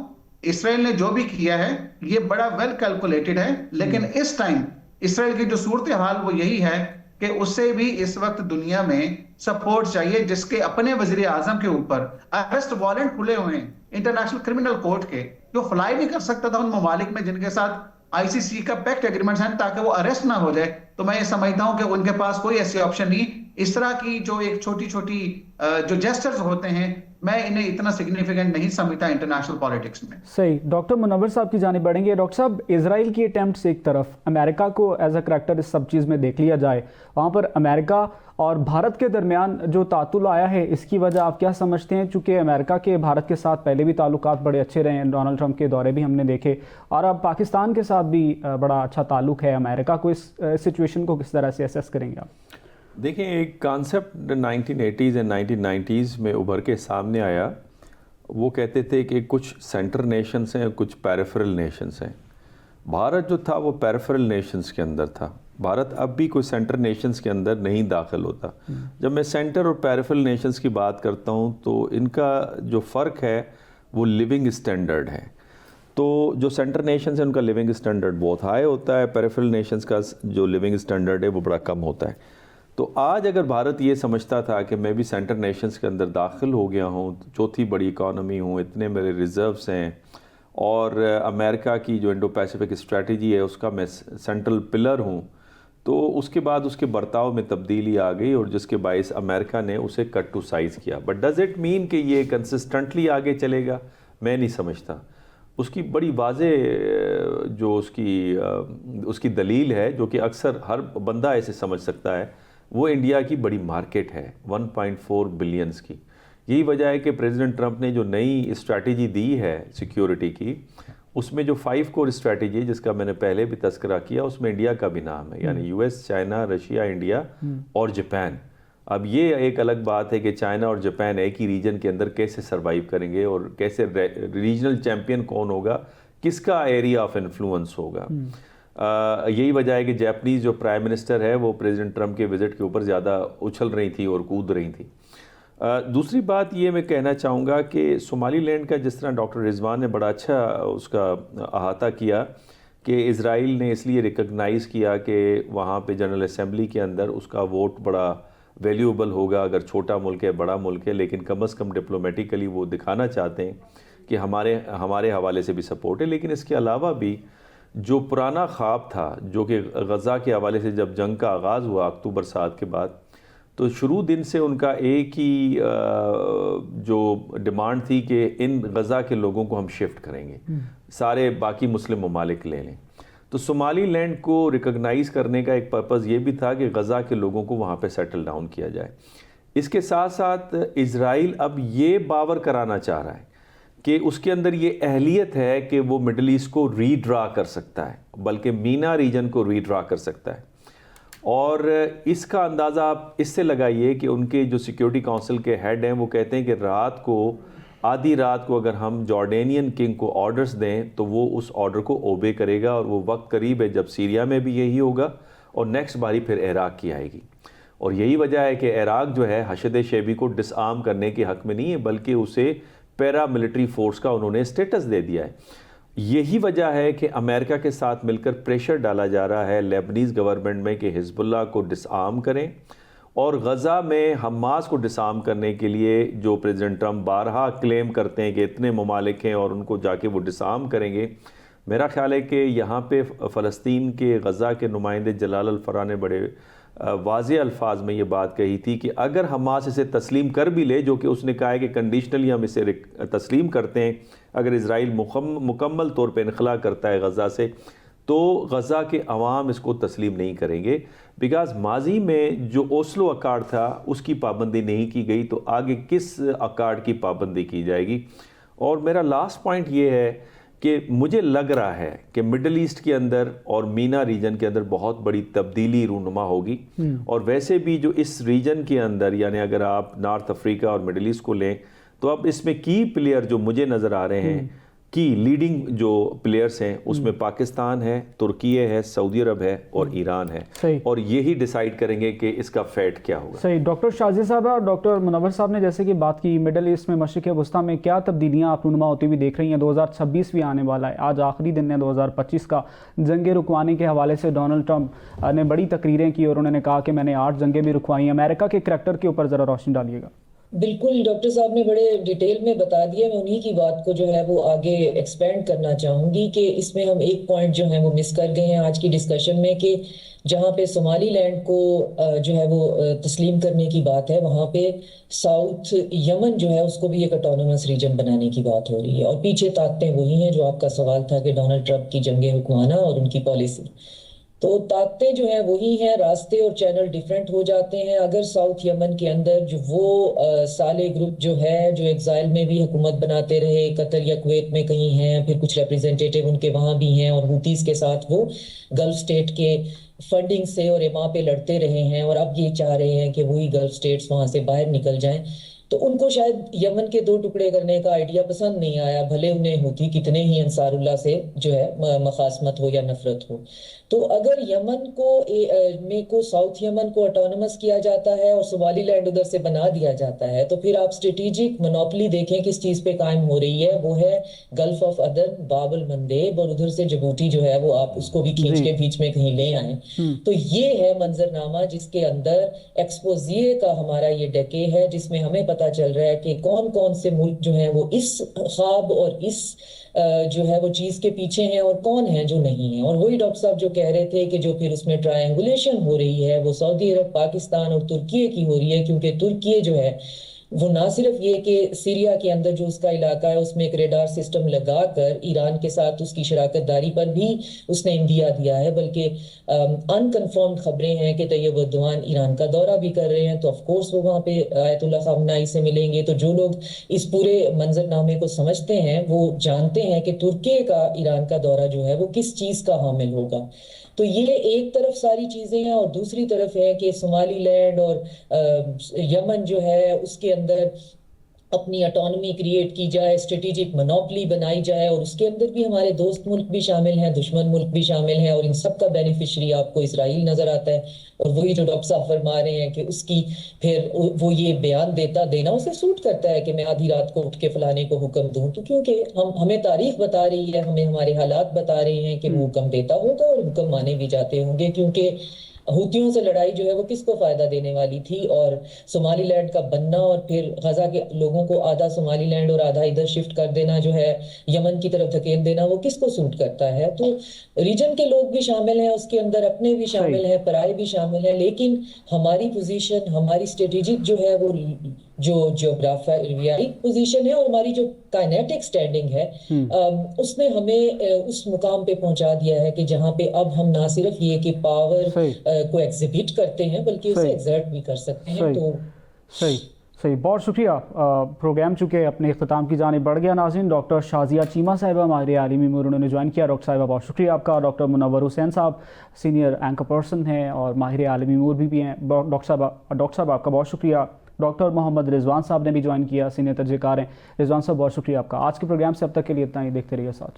इसराइल ने जो भी किया है ये बड़ा वेल कैलकुलेटेड है, लेकिन इस टाइम इसराइल की जो सूरत हाल वो यही है कि उससे भी इस वक्त दुनिया में सपोर्ट चाहिए, जिसके अपने वजीर आजम के ऊपर अरेस्ट वारंट खुले हुए हैं इंटरनेशनल क्रिमिनल कोर्ट के, जो फ्लाई नहीं कर सकता था उन ममालिक में जिनके साथ आईसीसी का पैक्ट एग्रीमेंट है, ताकि वो अरेस्ट ना हो जाए। तो मैं ये समझता हूं कि उनके पास कोई ऐसी ऑप्शन नहीं। इस तरह की जो एक छोटी छोटी जो जेस्चर्स होते हैं, मैं इन्हें इतना सिग्निफिकेंट नहीं समझता इंटरनेशनल पॉलिटिक्स में। सही। डॉक्टर मुनव्वर साहब की जानिब बढ़ेंगे। डॉक्टर साहब, इजराइल की अटेम्प्ट्स एक तरफ, अमेरिका को एज अ करैक्टर इस सब चीज़ में देख लिया जाए, वहाँ पर अमेरिका और भारत के दरमियान जो तातुल आया है, इसकी वजह आप क्या समझते हैं? चूँकि अमेरिका के भारत के साथ पहले भी ताल्लुकात बड़े अच्छे रहे हैं, डोनाल्ड ट्रंप के दौरे भी हमने देखे, और अब पाकिस्तान के साथ भी बड़ा अच्छा ताल्लुक है अमेरिका को। इस सिचुएशन को किस तरह से असेस करेंगे आप? देखिए, एक कॉन्सेप्ट 1980s एंड 1990s में उभर के सामने आया। वो कहते थे कि कुछ सेंटर नेशंस हैं, कुछ पेरिफेरल नेशंस हैं। भारत जो था वो पेरिफेरल नेशंस के अंदर था। भारत अब भी कोई सेंटर नेशंस के अंदर नहीं दाखिल होता। जब मैं सेंटर और पेरिफेरल नेशंस की बात करता हूँ तो इनका जो फ़र्क है वो लिविंग स्टैंडर्ड है। तो जो सेंटर नेशंस हैं उनका लिविंग स्टैंडर्ड बहुत हाई होता है, पेरिफेरल नेशंस का जो लिविंग स्टैंडर्ड है वो बड़ा कम होता है। तो आज अगर भारत ये समझता था कि मैं भी सेंटर नेशंस के अंदर दाखिल हो गया हूँ, चौथी बड़ी इकॉनमी हूँ, इतने मेरे रिजर्व्स हैं, और अमेरिका की जो इंडो पैसिफिक स्ट्रेटजी है उसका मैं सेंट्रल पिलर हूँ, तो उसके बाद उसके बर्ताव में तब्दीली आ गई, और जिसके बायस अमेरिका ने उसे कट टू साइज़ किया। बट डज़ इट मीन कि ये कंसिस्टेंटली आगे चलेगा? मैं नहीं समझता। उसकी बड़ी वाज़े जो उसकी दलील है, जो कि अक्सर हर बंदा ऐसे समझ सकता है, वो इंडिया की बड़ी मार्केट है 1.4 बिलियंस की। यही वजह है कि प्रेसिडेंट ट्रंप ने जो नई स्ट्रैटेजी दी है सिक्योरिटी की, उसमें जो 5 कोर स्ट्रैटेजी है जिसका मैंने पहले भी तस्करा किया, उसमें इंडिया का भी नाम है, यानी यूएस, चाइना, रशिया, इंडिया और जापान। अब ये एक अलग बात है कि चाइना और जापान एक ही रीजन के अंदर कैसे सर्वाइव करेंगे, और कैसे रीजनल चैम्पियन कौन होगा, किसका एरिया ऑफ इन्फ्लुएंस होगा। यही वजह है कि जापानीज़ जो प्राइम मिनिस्टर है वो प्रेसिडेंट ट्रंप के विज़िट के ऊपर ज़्यादा उछल रही थी और कूद रही थी। दूसरी बात ये मैं कहना चाहूँगा कि सोमालीलैंड का जिस तरह डॉक्टर रिजवान ने बड़ा अच्छा उसका अहाता किया कि इज़राइल ने इसलिए रिकग्नाइज़ किया कि वहाँ पे जनरल असेंबली के अंदर उसका वोट बड़ा वैल्यूएबल होगा, अगर छोटा मुल्क है बड़ा मुल्क है, लेकिन कम अज़ कम डिप्लोमेटिकली वो दिखाना चाहते हैं कि हमारे हवाले से भी सपोर्ट है। लेकिन इसके अलावा भी जो पुराना ख्वाब था जो कि गज़ा के हवाले से जब जंग का आगाज़ हुआ अक्टूबर 7 के बाद, तो शुरू दिन से उनका एक ही जो डिमांड थी कि इन गज़ा के लोगों को हम शिफ्ट करेंगे, सारे बाकी मुस्लिम ममालिक ले लें। तो सोमालीलैंड को रिकग्नाइज़ करने का एक पर्पज़ ये भी था कि गज़ा के लोगों को वहाँ पे सेटल डाउन किया जाए। इसके साथ साथ इज़राइल अब ये बावर कराना चाह रहा है कि उसके अंदर ये अहलियत है कि वो मिडल ईस्ट को रीड्रा कर सकता है, बल्कि मीना रीजन को रीड्रा कर सकता है। और इसका अंदाज़ा आप इससे लगाइए कि उनके जो सिक्योरिटी काउंसिल के हेड हैं वो कहते हैं कि आधी रात को अगर हम जॉर्डेनियन किंग को ऑर्डर्स दें तो वो उस ऑर्डर को ओबे करेगा, और वो वक्त करीब है जब सीरिया में भी यही होगा और नेक्स्ट बारी फिर इराक़ की आएगी। और यही वजह है कि इराक़ जो है हशद शैबी को डिसआर्म करने के हक़ में नहीं है, बल्कि उसे पैरा मिलिट्री फोर्स का उन्होंने स्टेटस दे दिया है। यही वजह है कि अमेरिका के साथ मिलकर प्रेशर डाला जा रहा है लेबनीज़ गवर्नमेंट में कि हिज़्बुल्लाह को डिसआर्म करें, और गज़ा में हमास को डिसआर्म करने के लिए जो प्रेसिडेंट ट्रंप बारहा क्लेम करते हैं कि इतने ममालिक हैं और उनको जाके वो डिसआर्म करेंगे। मेरा ख्याल है कि यहाँ पे फ़लस्तीन के गज़ा के नुमाइंदे जलाल अल-फराह ने बड़े वाज़ेह अल्फाज में ये बात कही थी कि अगर हमास इसे तस्लीम कर भी ले, जो कि उसने कहा है कि कंडीशनली हम इसे तस्लीम करते हैं, अगर इज़राइल मुकम्मल तौर पे इनखला करता है गज़ा से, तो गज़ा के अवाम इसको तस्लीम नहीं करेंगे। बिकॉज़ माजी में जो ओस्लो अकार्ड था उसकी पाबंदी नहीं की गई, तो आगे किस अकार्ड की पाबंदी की जाएगी। और मेरा लास्ट पॉइंट ये है कि मुझे लग रहा है कि मिडल ईस्ट के अंदर और मीना रीजन के अंदर बहुत बड़ी तब्दीली रूनुमा होगी। और वैसे भी जो इस रीजन के अंदर, यानी अगर आप नॉर्थ अफ्रीका और मिडल ईस्ट को लें, तो अब इसमें की प्लेयर जो मुझे नज़र आ रहे हैं, की लीडिंग जो प्लेयर्स हैं, उसमें पाकिस्तान है, तुर्की है, सऊदी अरब है और ईरान है। सही। और यही डिसाइड करेंगे कि इसका फेट क्या होगा। सही। डॉक्टर शाज़िया साहब और डॉक्टर मुनव्वर साहब ने जैसे कि बात की, मिडल ईस्ट में मशरिक़ वस्ता में क्या तब्दीलियाँ आप रूनुमा होती हुई देख रही हैं। 2026 भी आने वाला है, आज आखिरी दिन है 2025 का। जंगें रुकवाने के हवाले से डोनाल्ड ट्रंप ने बड़ी तकरीरें की और उन्होंने कहा कि मैंने 8 जंगें भी रुकवाई। अमेरिका के करैक्टर के ऊपर ज़रा रोशनी डालिएगा। बिल्कुल, डॉक्टर साहब ने बड़े डिटेल में बता दिया। मैं उन्हीं की बात को जो है वो आगे एक्सपेंड करना चाहूंगी कि इसमें हम एक पॉइंट जो है वो मिस कर गए हैं आज की डिस्कशन में, कि जहाँ पे सोमालीलैंड को जो है वो तस्लीम करने की बात है, वहाँ पे साउथ यमन जो है उसको भी एक ऑटोनोमस रीजन बनाने की बात हो रही है। और पीछे ताकतें वही हैं जो आपका सवाल था कि डोनाल्ड ट्रंप की जंगे हुक्माना और उनकी पॉलिसी, तो ताकतें जो हैं वही हैं, रास्ते और चैनल डिफरेंट हो जाते हैं। अगर साउथ यमन के अंदर जो वो साले ग्रुप जो है, जो एग्जाइल में भी हुकूमत बनाते रहे, कतर या कुवैत में कहीं हैं, फिर कुछ रिप्रेजेंटेटिव उनके वहाँ भी हैं, और हुतीस के साथ वो गल्फ स्टेट के फंडिंग से और वहाँ पे लड़ते रहे हैं, और अब ये चाह रहे हैं कि वही गल्फ स्टेट्स वहाँ से बाहर निकल जाएं। तो उनको शायद यमन के 2 टुकड़े करने का आइडिया पसंद नहीं आया, भले उन्हें होती कितने ही अंसारुल्लाह से जो है मखासमत हो या नफरत हो। तो अगर यमन को साउथ यमन को ऑटोनमस किया जाता है और सोमालीलैंड उधर से बना दिया जाता है, तो फिर आप स्ट्रेटेजिक मोनोपोली देखें किस चीज पे कायम हो रही है, वो है गल्फ ऑफ अदन, बाब अल मंदेब, और उधर से जिबूती जो है वो आप उसको भी खींच के बीच में कहीं ले आए। तो ये है मंजरनामा जिसके अंदर एक्सपोजिए का हमारा ये डके है, जिसमें हमें पता चल रहा है कि कौन कौन से मुल्क जो हैं वो इस ख्वाब और इस जो है वो चीज के पीछे हैं और कौन है जो नहीं है। और वही डॉक्टर साहब जो कह रहे थे कि जो फिर उसमें ट्रायंगुलेशन हो रही है वो सऊदी अरब, पाकिस्तान और तुर्की की हो रही है, क्योंकि तुर्की जो है वो ना सिर्फ ये कि सीरिया के अंदर जो उसका इलाका है उसमें एक रेडार सिस्टम लगाकर ईरान के साथ उसकी शराकतदारी पर भी उसने इंदिया दिया है, बल्कि अनकन्फर्म्ड खबरें हैं कि तैयब अर्दोआन ईरान का दौरा भी कर रहे हैं, तो ऑफ कोर्स वो वहाँ पे आयतुल्लाह ख़ामनेई से मिलेंगे। तो जो लोग इस पूरे मंजरनामे को समझते हैं वो जानते हैं कि तुर्की का ईरान का दौरा जो है वो किस चीज़ का हामिल होगा। तो ये एक तरफ सारी चीजें हैं, और दूसरी तरफ है कि सोमालीलैंड और यमन जो है उसके अंदर अपनी ऑटोनॉमी क्रिएट की जाए, स्ट्रेटेजिक मोनोपोली बनाई जाए, और उसके अंदर भी हमारे दोस्त मुल्क भी शामिल हैं, दुश्मन मुल्क भी शामिल हैं, और इन सब का बेनिफिशियरी आपको इसराइल नजर आता है। और वही जो डॉक्टर साहब फरमा रहे हैं कि उसकी फिर वो ये बयान देना उसे सूट करता है कि मैं आधी रात को उठ के फलाने को हुक्म दूं, तो क्योंकि हमें तारीख बता रही है, हमें हमारे हालात बता रहे हैं कि वो हुक्म देता होगा और हुक्म माने भी जाते होंगे, क्योंकि हुतियों से लड़ाई जो है वो किसको फायदा देने वाली थी, और सोमालीलैंड का बनना और फिर गजा के लोगों को आधा सोमालीलैंड और आधा इधर शिफ्ट कर देना, जो है यमन की तरफ धकेल देना, वो किसको सूट करता है। तो रीजन के लोग भी शामिल हैं उसके अंदर, अपने भी शामिल हैं, पराए भी शामिल हैं, लेकिन हमारी पोजीशन, हमारी स्ट्रेटेजिक जो है वो जो ज्योग्राफियाई पोजीशन है और हमारी जो काइनेटिक स्टैंडिंग है, उसने हमें उस मुकाम पे पहुंचा दिया है कि जहां पे अब हम ना सिर्फ ये कि पावर को एग्जिबिट करते हैं, बल्कि उसे एग्जर्ट भी कर सकते हैं। तो सही, बहुत शुक्रिया। प्रोग्राम चूँकि अपने इख्तिताम की जानिब बढ़ गया नाज़रीन। डॉक्टर शाज़िया चीमा साहिबा हमारे आलिमी में उन्होंने ज्वाइन किया। डॉक्टर साहिबा बहुत शुक्रिया आपका। डॉक्टर मुनव्वर हुसैन साहब सीनियर एंकर पर्सन हैं और माहिर आलिमी उमूर भी हैं। डॉक्टर साहब आपका बहुत शुक्रिया। डॉक्टर मोहम्मद रिजवान साहब ने भी ज्वाइन किया, सीनियर तर्जकार हैं। रिजवान साहब बहुत शुक्रिया आपका। आज के प्रोग्राम से अब तक के लिए इतना ही। देखते रहिए साथ।